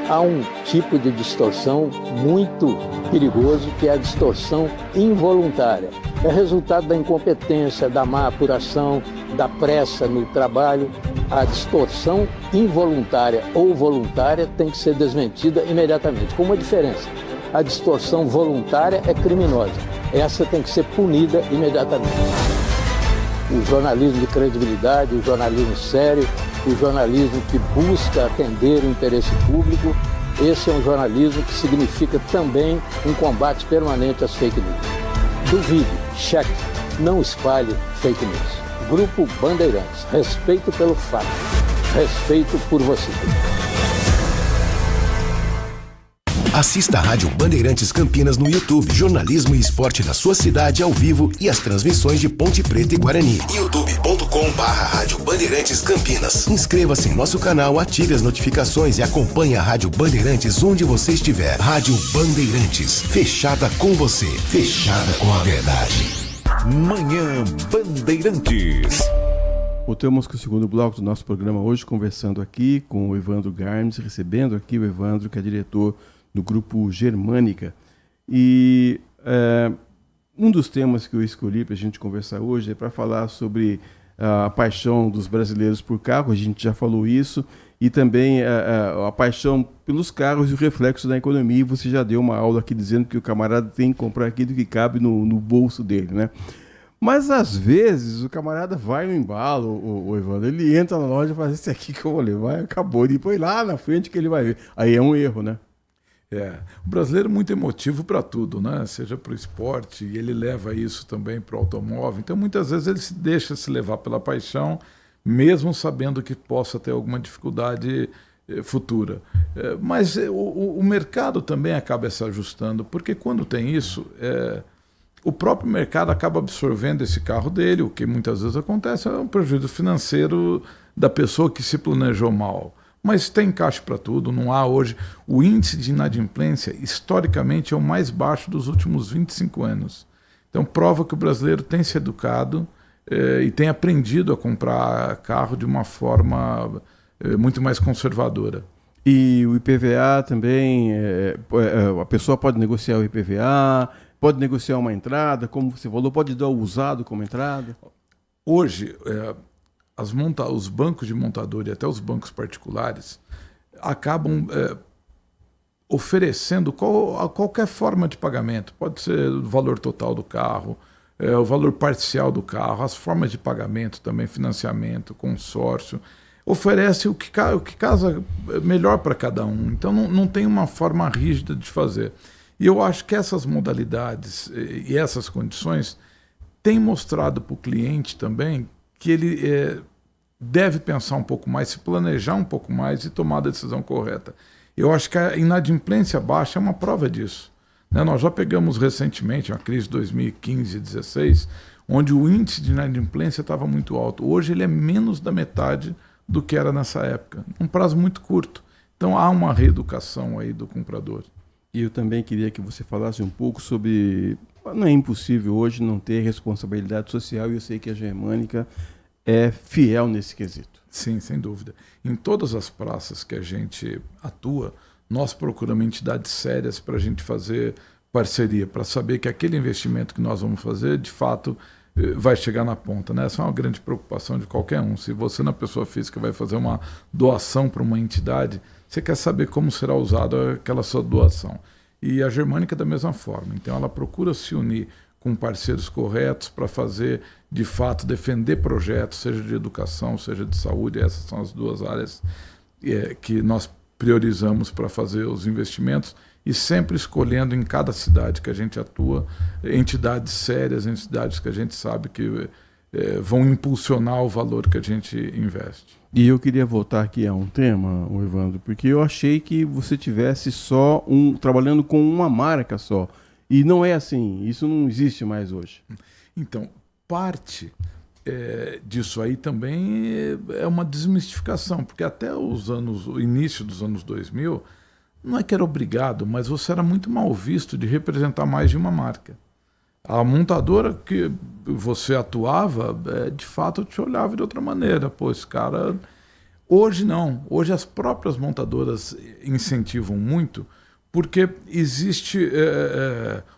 Há um tipo de distorção muito perigoso, que é a distorção involuntária. É resultado da incompetência, da má apuração, da pressa no trabalho. A distorção involuntária ou voluntária tem que ser desmentida imediatamente, com uma diferença. A distorção voluntária é criminosa. Essa tem que ser punida imediatamente. O jornalismo de credibilidade, o jornalismo sério, o jornalismo que busca atender o interesse público, esse é um jornalismo que significa também um combate permanente às fake news. Duvide, cheque, não espalhe fake news. Grupo Bandeirantes, respeito pelo fato, respeito por você. Assista a Rádio Bandeirantes Campinas no YouTube, jornalismo e esporte da sua cidade ao vivo e as transmissões de Ponte Preta e Guarani. youtube.com/Rádio Bandeirantes Campinas. Inscreva-se em nosso canal, ative as notificações e acompanhe a Rádio Bandeirantes onde você estiver. Rádio Bandeirantes, fechada com você, fechada com a verdade. Manhã Bandeirantes. Voltamos com o segundo bloco do nosso programa hoje, conversando aqui com o Evandro Garnes, recebendo aqui o Evandro, que é diretor do Grupo Germânica. E um dos temas que eu escolhi para a gente conversar hoje é para falar sobre a paixão dos brasileiros por carro, a gente já falou isso, e também a paixão pelos carros e o reflexo da economia. Você já deu uma aula aqui dizendo que o camarada tem que comprar aquilo que cabe no bolso dele, né? Mas às vezes o camarada vai no embalo, o Evandro, ele entra na loja e fala, esse aqui que eu vou levar, acabou, e põe lá na frente que ele vai ver. Aí é um erro, né? O brasileiro é muito emotivo para tudo, né? Seja para o esporte, e ele leva isso também para o automóvel. Então, muitas vezes, ele se deixa se levar pela paixão, mesmo sabendo que possa ter alguma dificuldade futura. Mas o mercado também acaba se ajustando, porque quando tem isso, o próprio mercado acaba absorvendo esse carro dele. O que muitas vezes acontece é um prejuízo financeiro da pessoa que se planejou mal. Mas tem caixa para tudo, não há hoje. O índice de inadimplência, historicamente, é o mais baixo dos últimos 25 anos. Então, prova que o brasileiro tem se educado e tem aprendido a comprar carro de uma forma muito mais conservadora. E o IPVA também, a pessoa pode negociar o IPVA, pode negociar uma entrada, como você falou, pode dar o usado como entrada? Hoje, os bancos de montadora e até os bancos particulares acabam oferecendo qualquer forma de pagamento. Pode ser o valor total do carro, o valor parcial do carro, as formas de pagamento também, financiamento, consórcio. Oferece o que casa melhor para cada um. Então não tem uma forma rígida de fazer. E eu acho que essas modalidades e essas condições têm mostrado para o cliente também que ele deve pensar um pouco mais, se planejar um pouco mais e tomar a decisão correta. Eu acho que a inadimplência baixa é uma prova disso. Né? Nós já pegamos recentemente uma crise de 2015 e 2016, onde o índice de inadimplência estava muito alto. Hoje ele é menos da metade do que era nessa época, um prazo muito curto. Então há uma reeducação aí do comprador. E eu também queria que você falasse um pouco sobre... Não é impossível hoje não ter responsabilidade social, e eu sei que a Germânica é fiel nesse quesito. Sim, sem dúvida. Em todas as praças que a gente atua, nós procuramos entidades sérias para a gente fazer parceria, para saber que aquele investimento que nós vamos fazer, de fato, vai chegar na ponta. Né? Essa é uma grande preocupação de qualquer um. Se você, na pessoa física, vai fazer uma doação para uma entidade, você quer saber como será usada aquela sua doação. E a Germânica da mesma forma. Então ela procura se unir com parceiros corretos para fazer, de fato, defender projetos, seja de educação, seja de saúde. Essas são as duas áreas que nós priorizamos para fazer os investimentos, e sempre escolhendo em cada cidade que a gente atua entidades sérias, entidades que a gente sabe que vão impulsionar o valor que a gente investe. E eu queria voltar aqui a um tema, Evandro, porque eu achei que você tivesse trabalhando com uma marca só. E não é assim, isso não existe mais hoje. Então, parte disso aí também é uma desmistificação, porque até o início dos anos 2000, não é que era obrigado, mas você era muito mal visto de representar mais de uma marca. A montadora que você atuava, de fato, te olhava de outra maneira. Pô, esse cara... Hoje não. Hoje as próprias montadoras incentivam muito, porque existe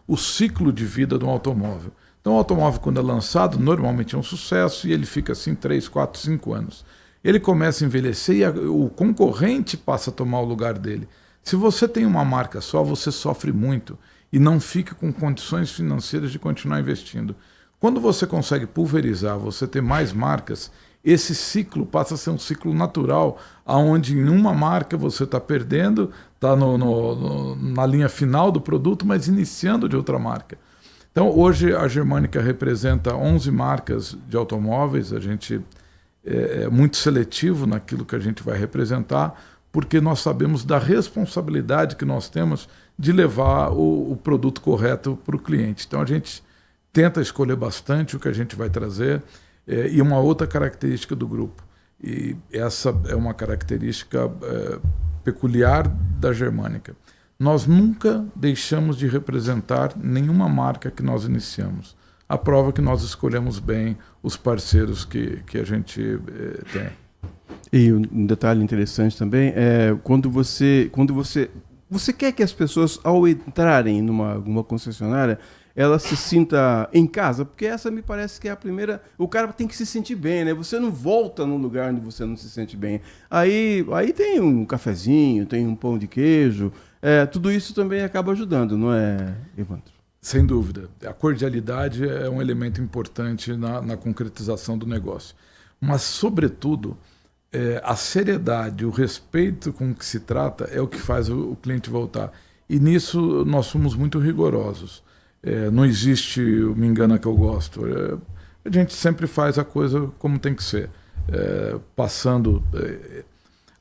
o ciclo de vida de um automóvel. Então o automóvel, quando é lançado, normalmente é um sucesso e ele fica assim 3, 4, 5 anos. Ele começa a envelhecer e o concorrente passa a tomar o lugar dele. Se você tem uma marca só, você sofre muito e não fica com condições financeiras de continuar investindo. Quando você consegue pulverizar, você ter mais marcas, esse ciclo passa a ser um ciclo natural, onde em uma marca você está perdendo, está na linha final do produto, mas iniciando de outra marca. Então, hoje a Germânica representa 11 marcas de automóveis. A gente é muito seletivo naquilo que a gente vai representar, porque nós sabemos da responsabilidade que nós temos de levar o produto correto para o cliente. Então a gente tenta escolher bastante o que a gente vai trazer, e uma outra característica do grupo, e essa é uma característica peculiar da Germânica. Nós nunca deixamos de representar nenhuma marca que nós iniciamos. A prova é que nós escolhemos bem os parceiros que a gente tem. E um detalhe interessante também é quando você quer que as pessoas, ao entrarem numa concessionária, ela se sinta em casa, porque essa me parece que é a primeira... O cara tem que se sentir bem, né? Você não volta num lugar onde você não se sente bem. Aí tem um cafezinho, tem um pão de queijo, tudo isso também acaba ajudando, não é, Evandro? Sem dúvida. A cordialidade é um elemento importante na concretização do negócio. Mas, sobretudo, a seriedade, o respeito com que se trata é o que faz o cliente voltar. E nisso nós somos muito rigorosos. Não existe o me engana que eu gosto. A gente sempre faz a coisa como tem que ser.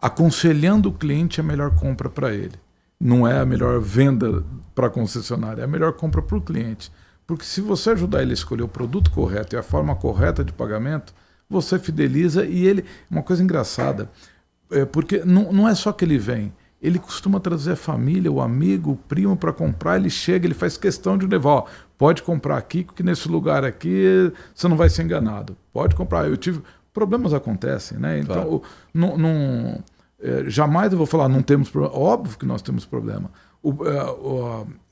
Aconselhando o cliente a melhor compra para ele. Não é a melhor venda para a concessionária, é a melhor compra para o cliente. Porque se você ajudar ele a escolher o produto correto e a forma correta de pagamento, você fideliza. E ele... Uma coisa engraçada, porque não é só que ele vem, ele costuma trazer a família, o amigo, o primo para comprar, ele chega, ele faz questão de levar, pode comprar aqui, porque nesse lugar aqui você não vai ser enganado. Pode comprar. Problemas acontecem, né? Então, claro. Jamais eu vou falar, não temos problema. Óbvio que nós temos problema.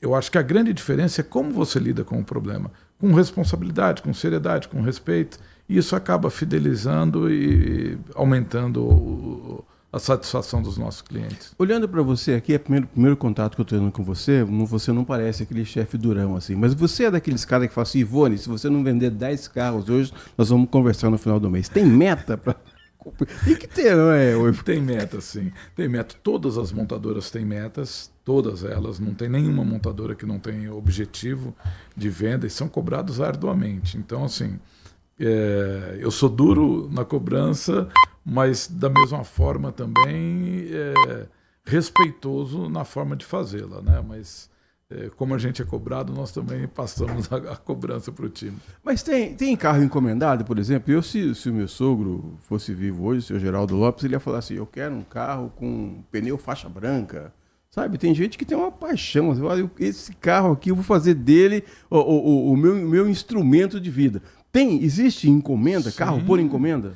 Eu acho que a grande diferença é como você lida com o problema. Com responsabilidade, com seriedade, com respeito. E isso acaba fidelizando e aumentando a satisfação dos nossos clientes. Olhando para você aqui, é o primeiro contato que eu estou tendo com você não parece aquele chefe durão assim, mas você é daqueles caras que fala assim, Ivone, se você não vender 10 carros hoje, nós vamos conversar no final do mês. Tem meta para... Tem que ter, não é? Tem meta, sim. Tem meta. Todas as montadoras têm metas, todas elas. Não tem nenhuma montadora que não tenha objetivo de venda e são cobrados arduamente. Então, assim, eu sou duro na cobrança, mas da mesma forma também respeitoso na forma de fazê-la, né? Mas como a gente é cobrado, nós também passamos a cobrança para o time. Mas tem carro encomendado, por exemplo? Se o meu sogro fosse vivo hoje, o seu Geraldo Lopes, ele ia falar assim, eu quero um carro com pneu faixa branca. Sabe, tem gente que tem uma paixão. Esse carro aqui eu vou fazer dele o meu instrumento de vida. Existe encomenda, sim, carro por encomenda?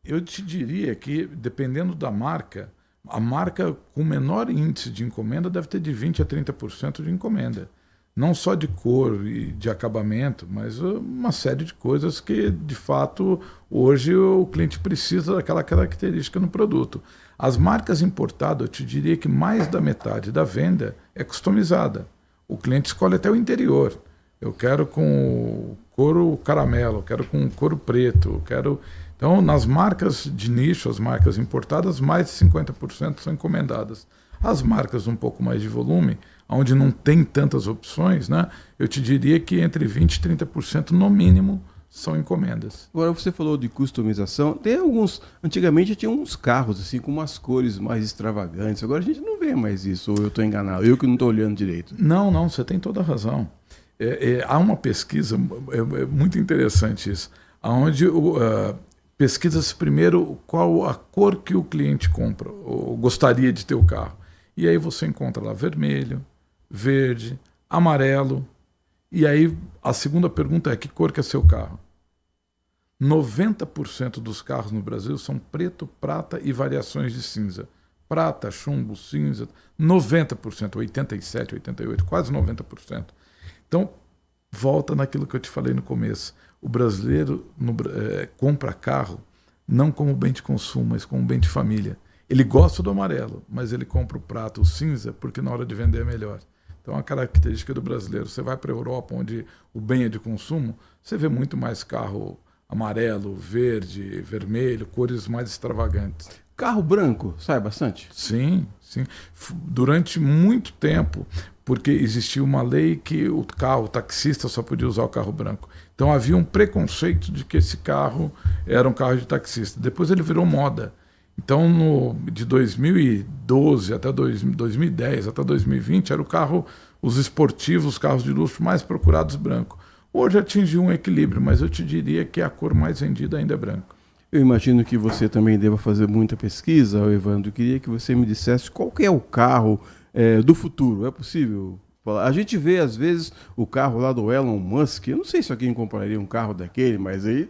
Eu te diria que, dependendo da marca, a marca com menor índice de encomenda deve ter de 20% a 30% de encomenda. Não só de cor e de acabamento, mas uma série de coisas que, de fato, hoje o cliente precisa daquela característica no produto. As marcas importadas, eu te diria que mais da metade da venda é customizada. O cliente escolhe até o interior. eu quero com couro caramelo, eu quero com couro preto, eu quero... Então, nas marcas de nicho, as marcas importadas, mais de 50% são encomendadas. As marcas um pouco mais de volume, onde não tem tantas opções, né, eu te diria que entre 20% e 30% no mínimo são encomendas. Agora você falou de customização, tem alguns, antigamente tinha uns carros assim com umas cores mais extravagantes, agora a gente não vê mais isso, ou eu estou enganado, eu que não estou olhando direito. Não, você tem toda a razão. Há uma pesquisa, muito interessante isso, onde pesquisa-se primeiro qual a cor que o cliente compra, ou gostaria de ter o carro. E aí você encontra lá vermelho, verde, amarelo, e aí a segunda pergunta é: que cor que é seu carro? 90% dos carros no Brasil são preto, prata e variações de cinza. Prata, chumbo, cinza, 90%, 87%, 88%, quase 90%. Então, volta naquilo que eu te falei no começo. O brasileiro compra carro não como bem de consumo, mas como bem de família. Ele gosta do amarelo, mas ele compra o prata, o cinza, porque na hora de vender é melhor. Então, a característica do brasileiro, você vai para a Europa, onde o bem é de consumo, você vê muito mais carro amarelo, verde, vermelho, cores mais extravagantes. Carro branco, sai bastante? Sim. Durante muito tempo, porque existia uma lei que o taxista só podia usar o carro branco. Então havia um preconceito de que esse carro era um carro de taxista. Depois ele virou moda. Então, de 2012 até 2010, até 2020, era os esportivos, os carros de luxo mais procurados branco. Hoje atingiu um equilíbrio, mas eu te diria que a cor mais vendida ainda é branco. Eu imagino que você também deva fazer muita pesquisa, Evandro. Eu queria que você me dissesse qual que é o carro do futuro. É possível? A gente vê, às vezes, o carro lá do Elon Musk. Eu não sei se alguém compraria um carro daquele, mas aí,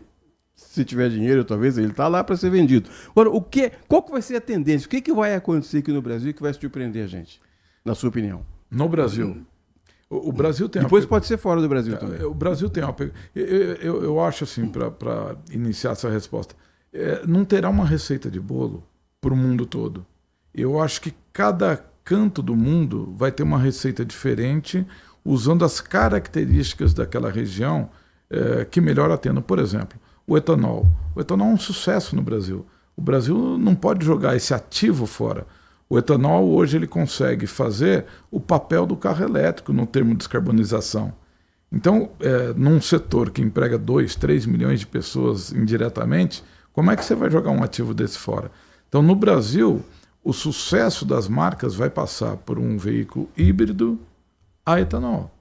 se tiver dinheiro, talvez ele está lá para ser vendido. Agora, qual que vai ser a tendência? O que vai acontecer aqui no Brasil que vai surpreender a gente, na sua opinião? No Brasil? O Brasil tem... Depois pode ser fora do Brasil também. O Brasil tem uma... Eu acho assim, para iniciar essa resposta, não terá uma receita de bolo para o mundo todo. Eu acho que cada canto do mundo vai ter uma receita diferente, usando as características daquela região que melhor atendam. Por exemplo, o etanol. O etanol é um sucesso no Brasil. O Brasil não pode jogar esse ativo fora. O etanol hoje ele consegue fazer o papel do carro elétrico no termo de descarbonização. Então, num setor que emprega 2, 3 milhões de pessoas indiretamente, como é que você vai jogar um ativo desse fora? Então, no Brasil, o sucesso das marcas vai passar por um veículo híbrido a etanol.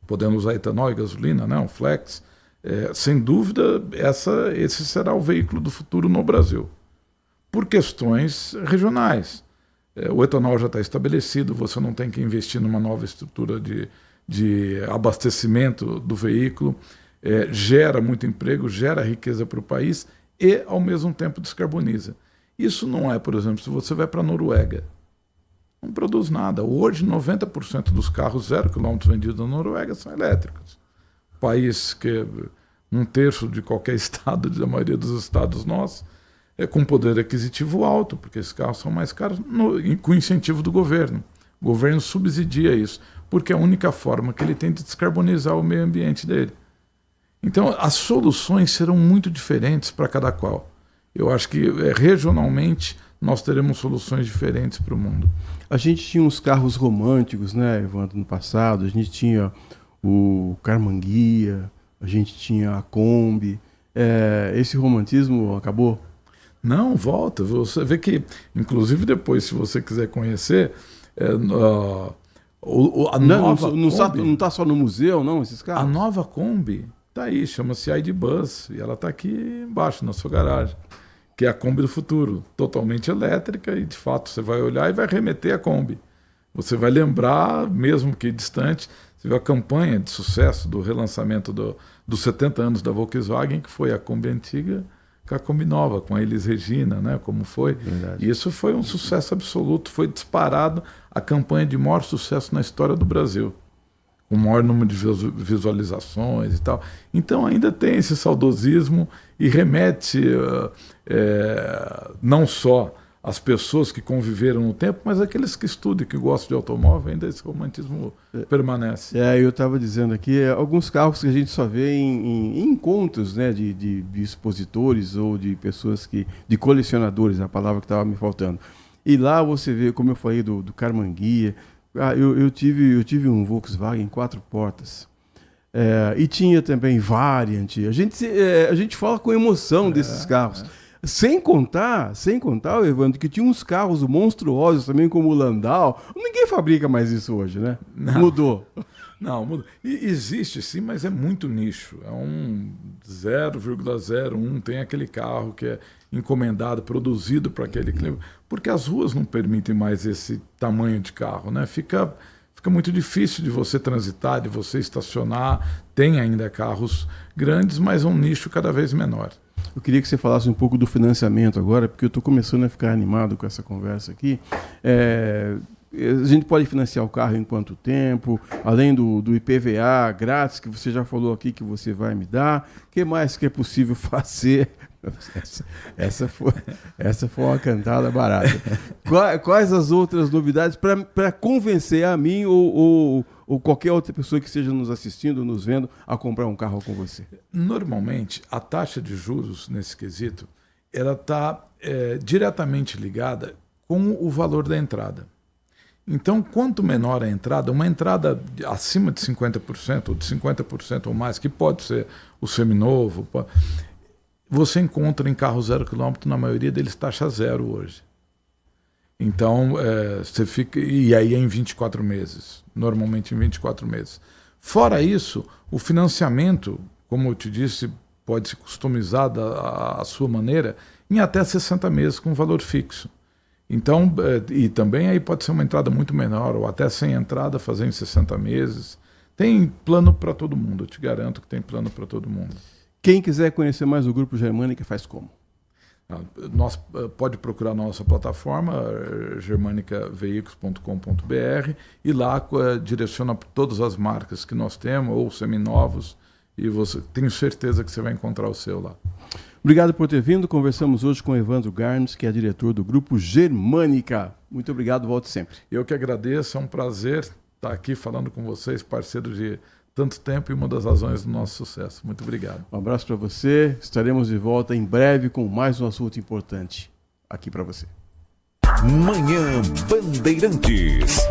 Podendo usar etanol e gasolina, né? Um flex. Sem dúvida, esse será o veículo do futuro no Brasil. Por questões regionais. O etanol já está estabelecido, você não tem que investir numa nova estrutura de abastecimento do veículo, gera muito emprego, gera riqueza para o país e, ao mesmo tempo, descarboniza. Isso não é, por exemplo, se você vai para a Noruega, não produz nada. Hoje, 90% dos carros 0 km vendidos na Noruega são elétricos. País que 1/3 de qualquer estado, da maioria dos estados nossos, com poder aquisitivo alto, porque esses carros são mais caros, com incentivo do governo. O governo subsidia isso, porque é a única forma que ele tem de descarbonizar o meio ambiente dele. Então, as soluções serão muito diferentes para cada qual. Eu acho que regionalmente nós teremos soluções diferentes para o mundo. A gente tinha uns carros românticos, né, Evandro, no passado. A gente tinha o Carmanguia, a gente tinha a Kombi. Esse romantismo acabou? Não, volta. Você vê que, inclusive depois, se você quiser conhecer, não está só no museu, não, esses carros? A nova Kombi está aí, chama-se ID.Buzz, e ela está aqui embaixo, na sua garagem, que é a Kombi do futuro, totalmente elétrica, e de fato você vai olhar e vai remeter a Kombi. Você vai lembrar, mesmo que distante, você viu a campanha de sucesso do relançamento dos 70 anos da Volkswagen, que foi a Kombi antiga com a Kombi nova, com a Elis Regina, né, como foi. Verdade. E isso foi um sucesso absoluto, foi disparado a campanha de maior sucesso na história do Brasil, com o maior número de visualizações e tal. Então ainda tem esse saudosismo e remete não só as pessoas que conviveram no tempo, mas aqueles que estudam e que gostam de automóvel, ainda esse romantismo permanece. Eu estava dizendo aqui, alguns carros que a gente só vê em encontros, né, de expositores ou de pessoas de colecionadores, a palavra que estava me faltando. E lá você vê, como eu falei, do Carmanguia. Eu tive um Volkswagen 4 portas. E tinha também Variant. A gente fala com emoção desses carros. Sem contar, Evandro, que tinha uns carros monstruosos também, como o Landau. Ninguém fabrica mais isso hoje, né? Não. Mudou. Não, mudou. E existe sim, mas é muito nicho. É um 0,01, tem aquele carro que é encomendado, produzido para aquele cliente. Porque as ruas não permitem mais esse tamanho de carro, né? Fica muito difícil de você transitar, de você estacionar. Tem ainda carros grandes, mas um nicho cada vez menor. Eu queria que você falasse um pouco do financiamento agora, porque eu estou começando a ficar animado com essa conversa aqui. A gente pode financiar o carro em quanto tempo? Além do IPVA grátis, que você já falou aqui que você vai me dar. O que mais que é possível fazer? Essa foi uma cantada barata. Quais as outras novidades para convencer a mim ou qualquer outra pessoa que esteja nos assistindo, nos vendo, a comprar um carro com você? Normalmente, a taxa de juros nesse quesito, ela está diretamente ligada com o valor da entrada. Então, quanto menor a entrada, uma entrada acima de 50% ou de 50% ou mais, que pode ser o seminovo, você encontra em carro 0 km, na maioria deles, taxa zero hoje. Então, você fica... E aí é em 24 meses. Normalmente em 24 meses. Fora isso, o financiamento, como eu te disse, pode ser customizado à sua maneira em até 60 meses com valor fixo. Então, e também aí pode ser uma entrada muito menor, ou até sem entrada, fazer em 60 meses. Tem plano para todo mundo, eu te garanto que tem plano para todo mundo. Quem quiser conhecer mais o Grupo Germânica, faz como? Pode procurar na nossa plataforma, germanicaveículos.com.br, e lá direciona todas as marcas que nós temos, ou seminovos, e tenho certeza que você vai encontrar o seu lá. Obrigado por ter vindo. Conversamos hoje com Evandro Garnes, que é diretor do Grupo Germânica. Muito obrigado, volte sempre. Eu que agradeço, é um prazer estar aqui falando com vocês, parceiros de tanto tempo e uma das razões do nosso sucesso. Muito obrigado. Um abraço para você. Estaremos de volta em breve com mais um assunto importante aqui para você. Manhã Bandeirantes.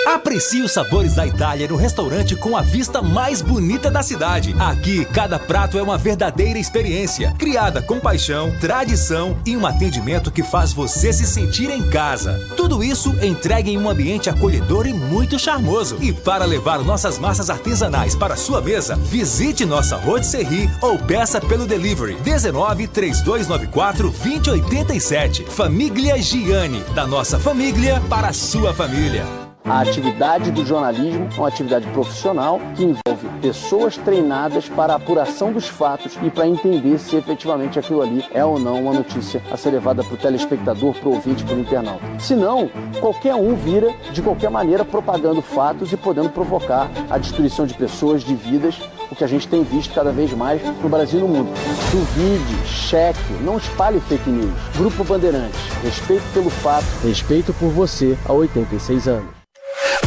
Aprecie os sabores da Itália no restaurante com a vista mais bonita da cidade. Aqui, cada prato é uma verdadeira experiência, criada com paixão, tradição e um atendimento que faz você se sentir em casa. Tudo isso entregue em um ambiente acolhedor e muito charmoso. E para levar nossas massas artesanais para sua mesa, visite nossa rotisserie ou peça pelo delivery 19 3294 2087. Família Giani, da nossa família para a sua família. A atividade do jornalismo é uma atividade profissional que envolve pessoas treinadas para a apuração dos fatos e para entender se efetivamente aquilo ali é ou não uma notícia a ser levada para o telespectador, para o ouvinte, para o internauta. Senão, qualquer um vira, de qualquer maneira, propagando fatos e podendo provocar a destruição de pessoas, de vidas, o que a gente tem visto cada vez mais no Brasil e no mundo. Duvide, cheque, não espalhe fake news. Grupo Bandeirantes, respeito pelo fato, respeito por você há 86 anos.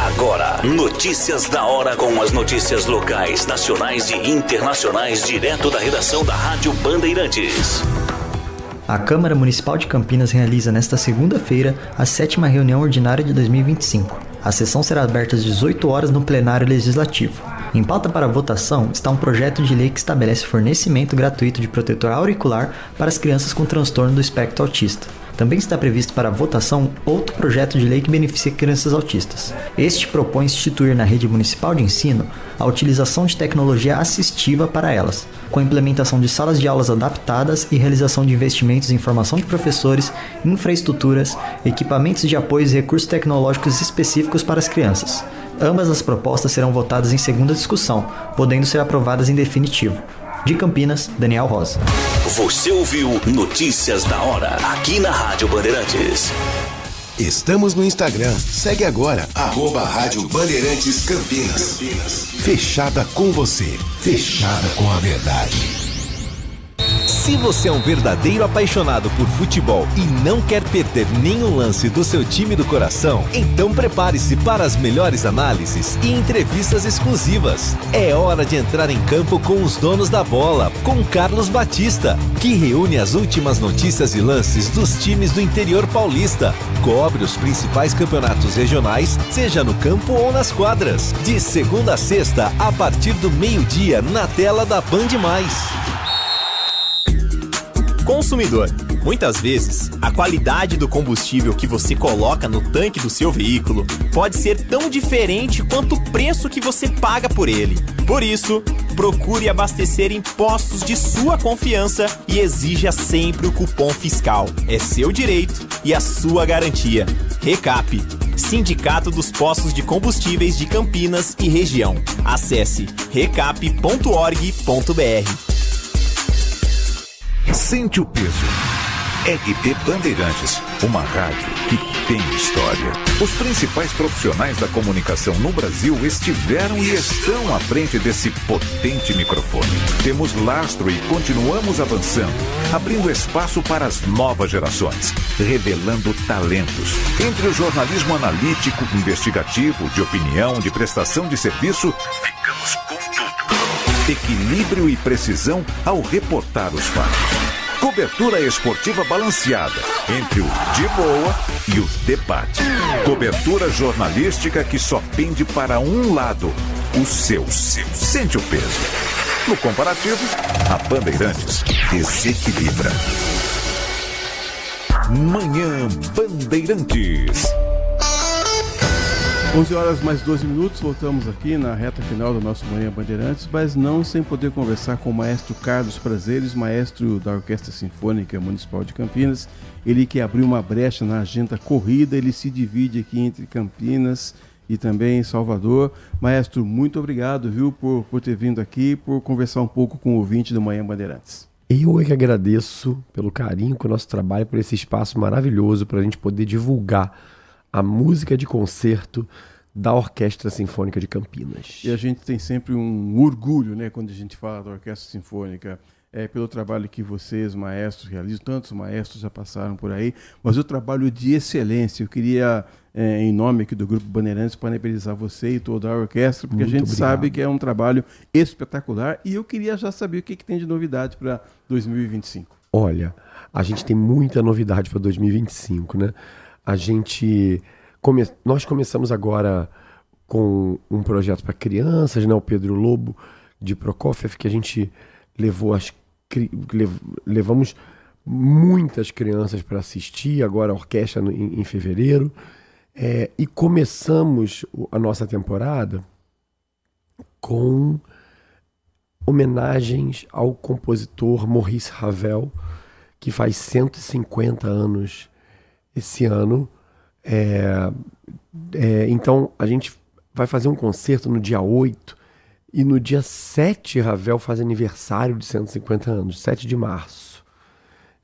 Agora, notícias da hora com as notícias locais, nacionais e internacionais, direto da redação da Rádio Bandeirantes. A Câmara Municipal de Campinas realiza nesta segunda-feira a 7ª reunião ordinária de 2025. A sessão será aberta às 18 horas no plenário legislativo. Em pauta para votação está um projeto de lei que estabelece fornecimento gratuito de protetor auricular para as crianças com transtorno do espectro autista. Também está previsto para votação outro projeto de lei que beneficia crianças autistas. Este propõe instituir na rede municipal de ensino a utilização de tecnologia assistiva para elas, com a implementação de salas de aulas adaptadas e realização de investimentos em formação de professores, infraestruturas, equipamentos de apoio e recursos tecnológicos específicos para as crianças. Ambas as propostas serão votadas em segunda discussão, podendo ser aprovadas em definitivo. De Campinas, Daniel Rosa. Você ouviu Notícias da Hora, aqui na Rádio Bandeirantes. Estamos no Instagram. Segue agora, @Rádio Bandeirantes Campinas. Fechada com você. Fechada com a verdade. Se você é um verdadeiro apaixonado por futebol e não quer perder nenhum lance do seu time do coração, então prepare-se para as melhores análises e entrevistas exclusivas. É hora de entrar em campo com os donos da bola, com Carlos Batista, que reúne as últimas notícias e lances dos times do interior paulista. Cobre os principais campeonatos regionais, seja no campo ou nas quadras. De segunda a sexta, a partir do meio-dia, na tela da Band+. Consumidor. Muitas vezes, a qualidade do combustível que você coloca no tanque do seu veículo pode ser tão diferente quanto o preço que você paga por ele. Por isso, procure abastecer em postos de sua confiança e exija sempre o cupom fiscal. É seu direito e a sua garantia. Recap, Sindicato dos Postos de Combustíveis de Campinas e Região. Acesse recap.org.br. Sente o peso. RP Bandeirantes, uma rádio que tem história. Os principais profissionais da comunicação no Brasil estiveram e estão à frente desse potente microfone. Temos lastro e continuamos avançando, abrindo espaço para as novas gerações, revelando talentos. Entre o jornalismo analítico, investigativo, de opinião, de prestação de serviço, ficamos com tudo. Equilíbrio e precisão ao reportar os fatos. Cobertura esportiva balanceada entre o de boa e o debate. Cobertura jornalística que só pende para um lado, o seu. Sente o peso. No comparativo, a Bandeirantes desequilibra. Manhã Bandeirantes. 11 horas mais 12 minutos, voltamos aqui na reta final do nosso Manhã Bandeirantes, mas não sem poder conversar com o maestro Carlos Prazeres, maestro da Orquestra Sinfônica Municipal de Campinas. Ele que abriu uma brecha na agenda corrida, ele se divide aqui entre Campinas e também Salvador. Maestro, muito obrigado, viu, por ter vindo aqui, por conversar um pouco com o ouvinte do Manhã Bandeirantes. Eu é que agradeço pelo carinho com o nosso trabalho, por esse espaço maravilhoso para a gente poder divulgar a música de concerto da Orquestra Sinfônica de Campinas. E a gente tem sempre um orgulho, né, quando a gente fala da Orquestra Sinfônica, pelo trabalho que vocês, maestros, realizam. Tantos maestros já passaram por aí, mas o trabalho de excelência. Eu queria, em nome aqui do Grupo Bandeirantes, parabenizar você e toda a orquestra, porque muito a gente obrigado. Sabe que é um trabalho espetacular, e eu queria já saber o que tem de novidade para 2025. Olha, a gente tem muita novidade para 2025, né? Nós começamos agora com um projeto para crianças, né? O Pedro Lobo de Prokofiev, que a gente levamos muitas crianças para assistir, agora a orquestra em fevereiro, e começamos a nossa temporada com homenagens ao compositor Maurice Ravel, que faz 150 anos esse ano. Então a gente vai fazer um concerto no dia 8 e no dia 7 Ravel faz aniversário de 150 anos, 7 de março.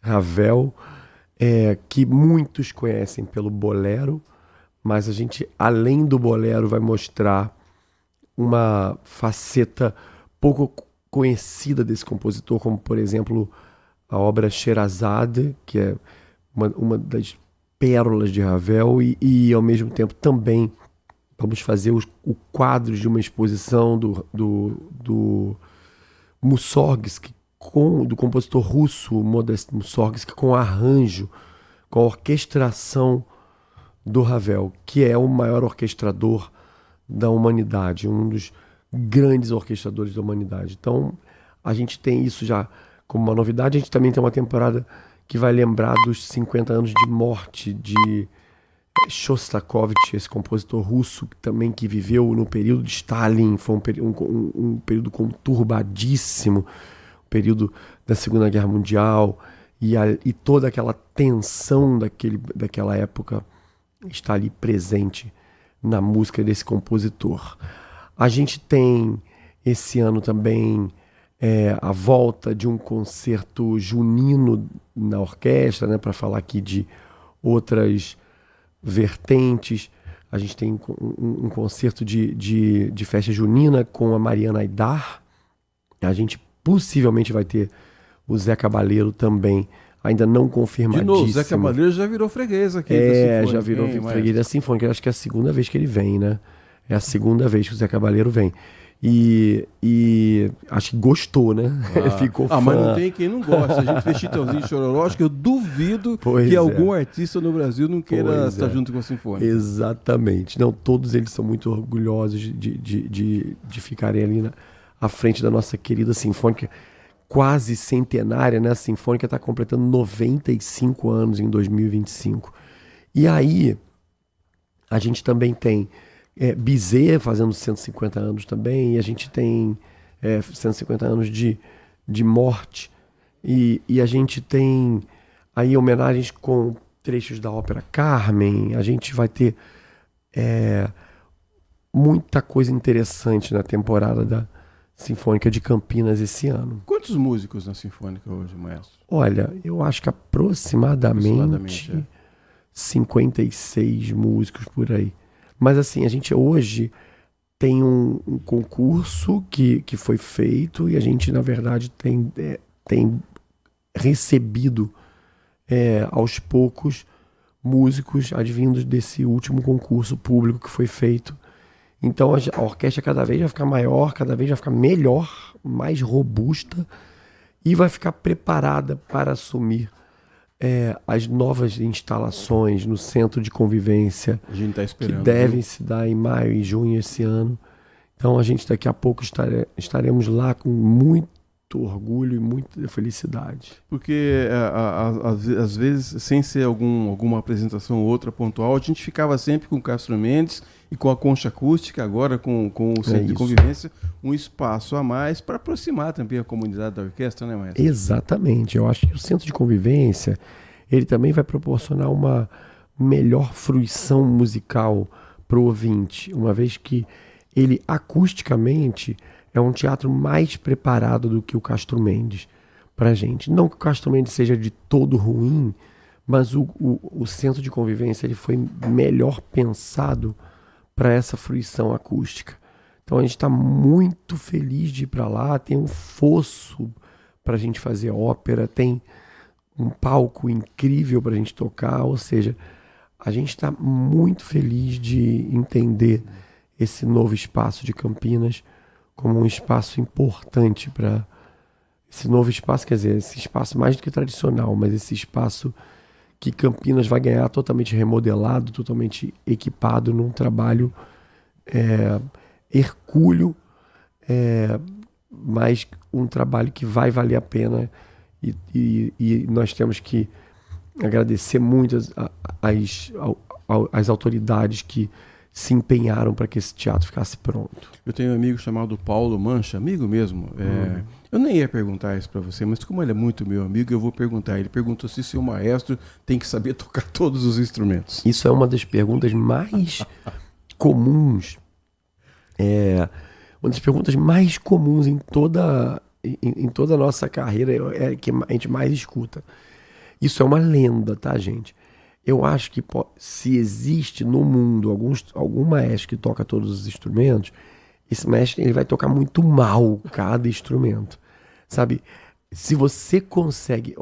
Ravel, que muitos conhecem pelo bolero, mas a gente, além do bolero, vai mostrar uma faceta pouco conhecida desse compositor, como por exemplo a obra Sherazade, que é uma das pérolas de Ravel, e ao mesmo tempo também vamos fazer o quadro de uma exposição do Mussorgsky, do compositor russo Modest Mussorgsky, com arranjo, com a orquestração do Ravel, que é o maior orquestrador da humanidade, um dos grandes orquestradores da humanidade. Então a gente tem isso já como uma novidade. A gente também tem uma temporada que vai lembrar dos 50 anos de morte de Shostakovich, esse compositor russo também que viveu no período de Stalin. Foi um período conturbadíssimo, período da Segunda Guerra Mundial, e toda aquela tensão daquela época está ali presente na música desse compositor. A gente tem esse ano também a volta de um concerto junino na orquestra, né, para falar aqui de outras vertentes. A gente tem um concerto de festa junina com a Mariana Aidar. A gente possivelmente vai ter O Zé Cabaleiro também, ainda não confirmadíssimo. De novo, o Zé Cabaleiro já virou freguês aqui. Já virou freguês da Sinfônica. Acho que é a segunda vez que ele vem, né? É a segunda vez que o Zé Cabaleiro vem. E acho que gostou, né? Ficou fã. Mas não tem quem não gosta. A gente fez Chitãozinho e Chororó, acho que eu duvido que algum artista no Brasil não queira estar junto com a Sinfônica. Exatamente. Não, todos eles são muito orgulhosos de ficarem ali à frente da nossa querida Sinfônica, quase centenária, né? A Sinfônica está completando 95 anos em 2025. E aí, a gente também tem Bizet fazendo 150 anos também, e a gente tem 150 anos de morte, e a gente tem aí homenagens com trechos da ópera Carmen. A gente vai ter muita coisa interessante na temporada da Sinfônica de Campinas esse ano. Quantos músicos na Sinfônica hoje, maestro? Olha, eu acho que aproximadamente 56 músicos por aí. Mas assim, a gente hoje tem um concurso que foi feito, e a gente, na verdade, tem recebido aos poucos músicos advindos desse último concurso público que foi feito. Então a orquestra cada vez vai ficar maior, cada vez vai ficar melhor, mais robusta, e vai ficar preparada para assumir as novas instalações no Centro de Convivência, a gente tá esperando, que devem se dar em maio e junho esse ano. Então a gente daqui a pouco estaremos lá com muito orgulho e muita felicidade. Porque às vezes, sem ser alguma apresentação ou outra pontual, a gente ficava sempre com o Castro Mendes e com a Concha Acústica, agora com o Centro de Convivência, um espaço a mais para aproximar também a comunidade da orquestra, né, maestro? Exatamente. Eu acho que o Centro de Convivência, ele também vai proporcionar uma melhor fruição musical para o ouvinte, uma vez que ele acusticamente é um teatro mais preparado do que o Castro Mendes para a gente. Não que o Castro Mendes seja de todo ruim, mas o Centro de Convivência ele foi melhor pensado para essa fruição acústica. Então a gente está muito feliz de ir para lá. Tem um fosso para a gente fazer ópera, tem um palco incrível para a gente tocar, ou seja, a gente está muito feliz de entender esse novo espaço de Campinas como um espaço importante para esse novo espaço, quer dizer, esse espaço mais do que tradicional, mas esse espaço que Campinas vai ganhar totalmente remodelado, totalmente equipado num trabalho hercúleo, mas um trabalho que vai valer a pena, e nós temos que agradecer muito às autoridades que se empenharam para que esse teatro ficasse pronto. Eu tenho um amigo chamado Paulo Mancha, amigo mesmo. Eu nem ia perguntar isso para você, mas como ele é muito meu amigo, eu vou perguntar. Ele perguntou se o maestro tem que saber tocar todos os instrumentos. Isso é uma das perguntas mais comuns. Uma das perguntas mais comuns em toda a nossa carreira, que a gente mais escuta. Isso é uma lenda, tá, gente? Eu acho que se existe no mundo algum maestro que toca todos os instrumentos, esse maestro ele vai tocar muito mal cada instrumento, sabe? Se você consegue,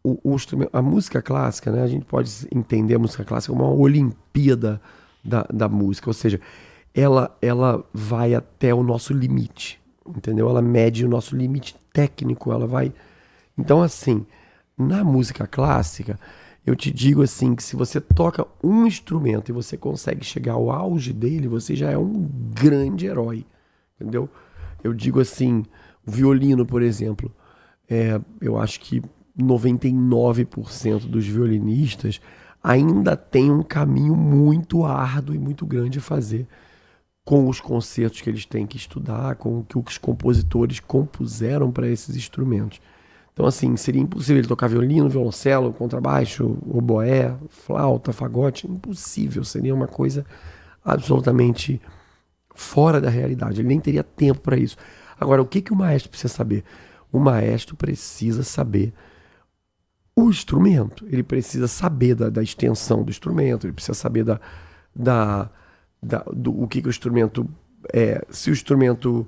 o instrumento, a música clássica, né? A gente pode entender a música clássica como uma Olimpíada da música, ou seja, ela vai até o nosso limite, entendeu? Ela mede o nosso limite técnico, ela vai... Então, assim, na música clássica, eu te digo assim, que se você toca um instrumento e você consegue chegar ao auge dele, você já é um grande herói, entendeu? Eu digo assim, o violino, por exemplo, eu acho que 99% dos violinistas ainda tem um caminho muito árduo e muito grande a fazer com os concertos que eles têm que estudar, com o que os compositores compuseram para esses instrumentos. Então, assim, seria impossível ele tocar violino, violoncelo, contrabaixo, oboé, flauta, fagote. Impossível, seria uma coisa absolutamente fora da realidade. Ele nem teria tempo para isso. Agora, o que o maestro precisa saber? O maestro precisa saber o instrumento. Ele precisa saber da extensão do instrumento, ele precisa saber do que o instrumento é. Se o instrumento...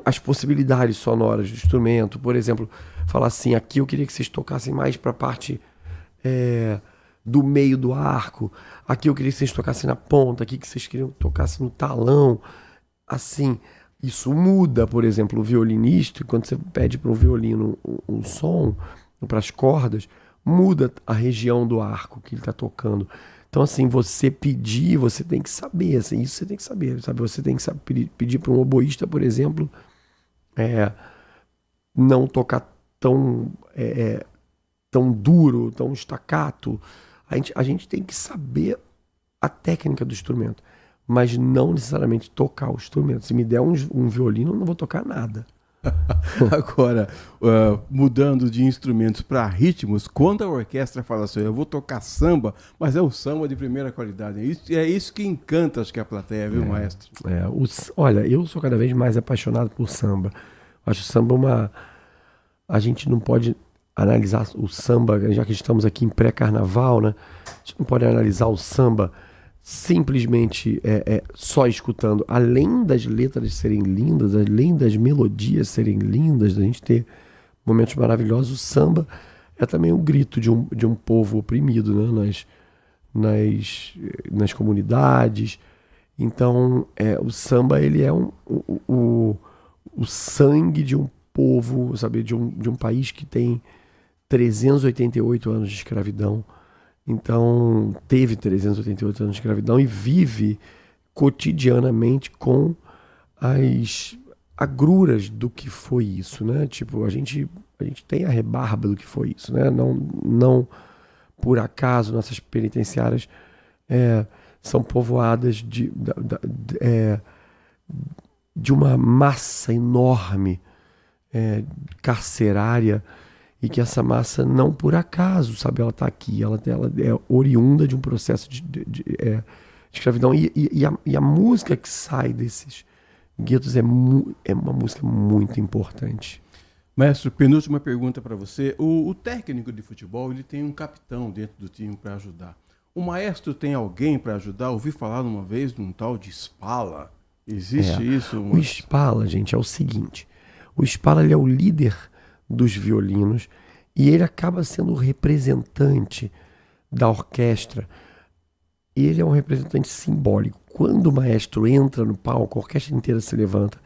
as possibilidades sonoras do instrumento. Por exemplo, falar assim, aqui eu queria que vocês tocassem mais para a parte do meio do arco, aqui eu queria que vocês tocassem na ponta, aqui que vocês queriam que tocassem no talão. Assim, isso muda, por exemplo, o violinista, quando você pede para um violino um som, para as cordas, muda a região do arco que ele está tocando. Então, assim, você pedir, você tem que saber, assim, isso você tem que saber, sabe? Você tem que pedir para um oboísta, por exemplo, não tocar tão duro, tão staccato. A gente tem que saber a técnica do instrumento, mas não necessariamente tocar o instrumento. Se me der um violino, eu não vou tocar nada. Agora, mudando de instrumentos para ritmos, quando a orquestra fala assim, eu vou tocar samba, mas é um samba de primeira qualidade. É isso que encanta, acho que a plateia, viu, maestro? Olha, eu sou cada vez mais apaixonado por samba. Acho o samba a gente não pode analisar o samba, já que estamos aqui em pré-carnaval, né? A gente não pode analisar o samba simplesmente só escutando, além das letras serem lindas, além das melodias serem lindas, da gente ter momentos maravilhosos. O samba é também um grito de um povo oprimido, né? nas comunidades. Então o samba, ele é o sangue de um povo, sabe? de um país que tem 388 anos de escravidão. Então, teve 388 anos de escravidão e vive cotidianamente com as agruras do que foi isso, né? Tipo, a gente tem a rebarba do que foi isso, né? Não por acaso, nossas penitenciárias são povoadas de uma massa enorme carcerária, e que essa massa, não por acaso, sabe, ela está aqui, ela é oriunda de um processo de escravidão. E a música que sai desses guetos é uma música muito importante. Mestre, penúltima pergunta para você. O técnico de futebol, ele tem um capitão dentro do time para ajudar. O maestro tem alguém para ajudar? Ouvi falar uma vez de um tal de Spala. Existe isso? O Spala, gente, é o seguinte. O Spala, ele é o líder dos violinos e ele acaba sendo o representante da orquestra. Ele é um representante simbólico. Quando o maestro entra no palco, a orquestra inteira se levanta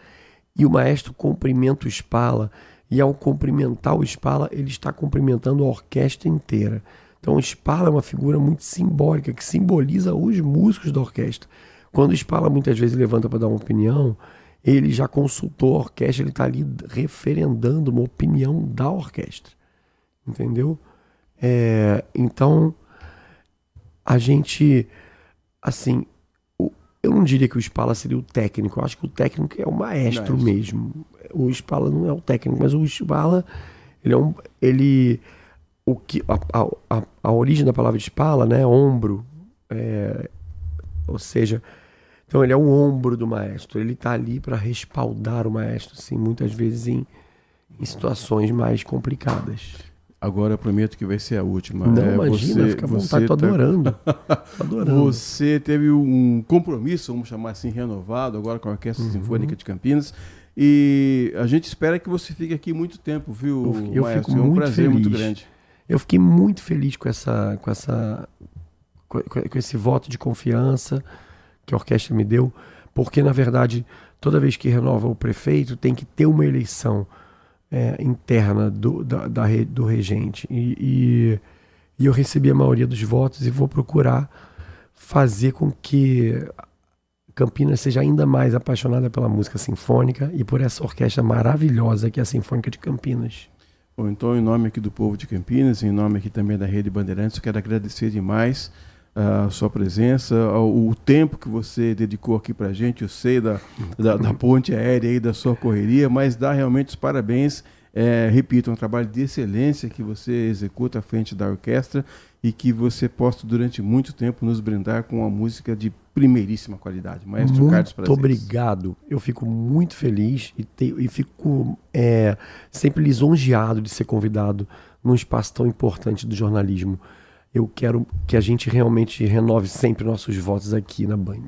e o maestro cumprimenta o Spala, e ao cumprimentar o Spala, ele está cumprimentando a orquestra inteira. Então o Spala é uma figura muito simbólica, que simboliza os músicos da orquestra. Quando o Spala muitas vezes levanta para dar uma opinião, ele já consultou a orquestra, ele está ali referendando uma opinião da orquestra. Entendeu? Então, a gente, assim, eu não diria que o Spala seria o técnico, eu acho que o técnico é o maestro mesmo. O Spala não é o técnico, mas o Spala, a origem da palavra Spala, né, ombro, ou seja, então ele é o ombro do maestro, ele está ali para respaldar o maestro, assim, muitas vezes em situações mais complicadas. Agora eu prometo que vai ser a última. Não, imagina, fica à vontade, tô adorando. Você teve um compromisso, vamos chamar assim, renovado, agora com a Orquestra Sinfônica de Campinas, e a gente espera que você fique aqui muito tempo, viu, eu maestro? Fico muito um prazer feliz. muito grande. Eu fiquei muito feliz com esse voto de confiança que a orquestra me deu, porque, na verdade, toda vez que renova o prefeito, tem que ter uma eleição interna do regente. E eu recebi a maioria dos votos e vou procurar fazer com que Campinas seja ainda mais apaixonada pela música sinfônica e por essa orquestra maravilhosa que é a Sinfônica de Campinas. Bom, então, em nome aqui do povo de Campinas, em nome aqui também da Rede Bandeirantes, eu quero agradecer demais a sua presença, o tempo que você dedicou aqui pra gente. Eu sei da ponte aérea e da sua correria, mas dá realmente os parabéns. Repito, é um trabalho de excelência que você executa à frente da orquestra e que você possa durante muito tempo nos brindar com uma música de primeiríssima qualidade. Maestro Carlos Prazeres. Muito obrigado. Eu fico muito feliz e fico sempre lisonjeado de ser convidado num espaço tão importante do jornalismo. Eu quero que a gente realmente renove sempre nossos votos aqui na Band.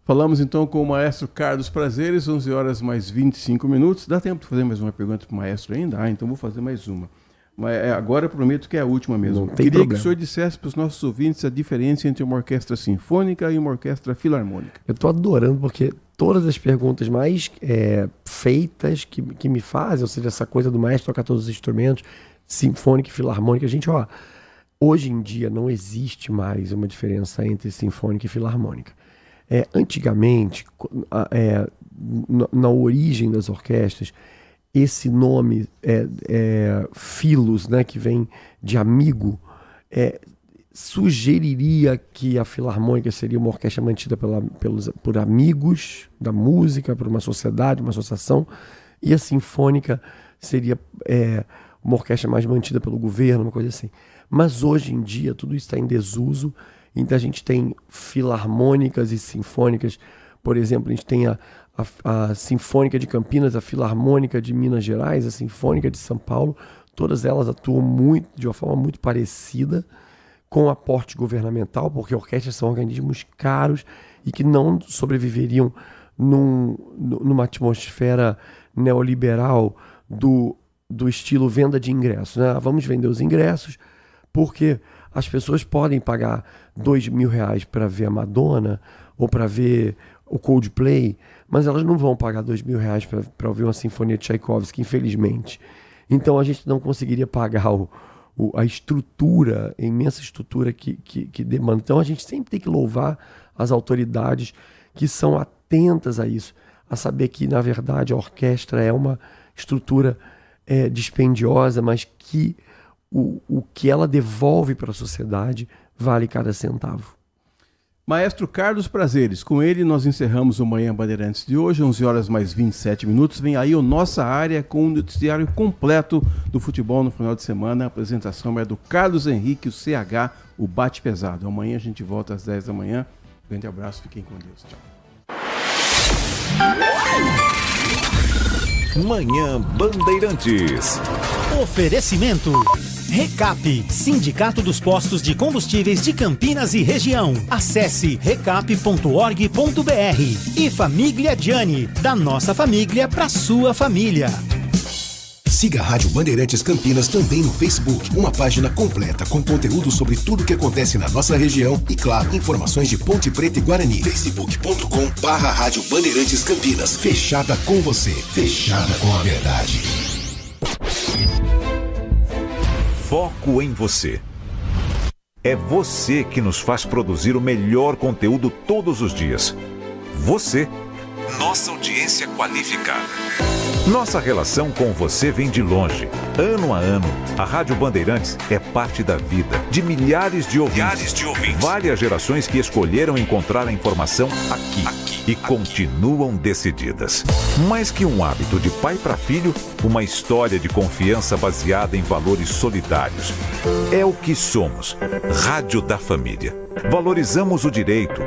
Falamos então com o maestro Carlos Prazeres, 11 horas mais 25 minutos. Dá tempo de fazer mais uma pergunta para o maestro ainda? Então vou fazer mais uma. Mas agora eu prometo que é a última mesmo. Queria que o senhor dissesse para os nossos ouvintes a diferença entre uma orquestra sinfônica e uma orquestra filarmônica. Eu estou adorando, porque todas as perguntas mais feitas que me fazem, ou seja, essa coisa do maestro tocar todos os instrumentos, sinfônica e filarmônica, gente, hoje em dia não existe mais uma diferença entre sinfônica e filarmônica. Antigamente, na origem das orquestras, esse nome filos, né, que vem de amigo, sugeriria que a filarmônica seria uma orquestra mantida por amigos da música, por uma sociedade, uma associação, e a sinfônica seria uma orquestra mais mantida pelo governo, uma coisa assim. Mas hoje em dia tudo isso está em desuso. Então a gente tem filarmônicas e sinfônicas. Por exemplo, a gente tem a Sinfônica de Campinas, a Filarmônica de Minas Gerais, a Sinfônica de São Paulo. Todas elas atuam de uma forma muito parecida, com aporte governamental, porque orquestras são organismos caros e que não sobreviveriam numa atmosfera neoliberal do estilo venda de ingressos, né? Vamos vender os ingressos porque as pessoas podem pagar R$2.000 para ver a Madonna ou para ver o Coldplay, mas elas não vão pagar R$2.000 para ouvir uma sinfonia de Tchaikovsky, infelizmente. Então a gente não conseguiria pagar a estrutura, a imensa estrutura que demanda. Então a gente sempre tem que louvar as autoridades que são atentas a isso, a saber que, na verdade, a orquestra é uma estrutura dispendiosa, mas que o que ela devolve para a sociedade vale cada centavo. Maestro Carlos Prazeres, com ele nós encerramos o Manhã Bandeirantes de hoje, 11 horas mais 27 minutos. Vem aí o Nossa Área com o noticiário completo do futebol no final de semana. A apresentação é do Carlos Henrique, o CH, o Bate Pesado. Amanhã a gente volta às 10 da manhã. Grande abraço, fiquem com Deus. Tchau. Manhã Bandeirantes. Oferecimento Recap, Sindicato dos Postos de Combustíveis de Campinas e Região. Acesse recap.org.br. E Família Gianni, da nossa família para sua família. Siga a Rádio Bandeirantes Campinas também no Facebook, uma página completa com conteúdo sobre tudo o que acontece na nossa região e, claro, informações de Ponte Preta e Guarani. facebook.com/Rádio Bandeirantes Campinas. Fechada com você, fechada com a verdade. Foco em você. É você que nos faz produzir o melhor conteúdo todos os dias. Você, nossa audiência qualificada. Nossa relação com você vem de longe. Ano a ano, a Rádio Bandeirantes é parte da vida de milhares de ouvintes. Várias gerações que escolheram encontrar a informação aqui e continuam decididas. Mais que um hábito de pai para filho, uma história de confiança baseada em valores solidários. É o que somos. Rádio da Família. Valorizamos o direito,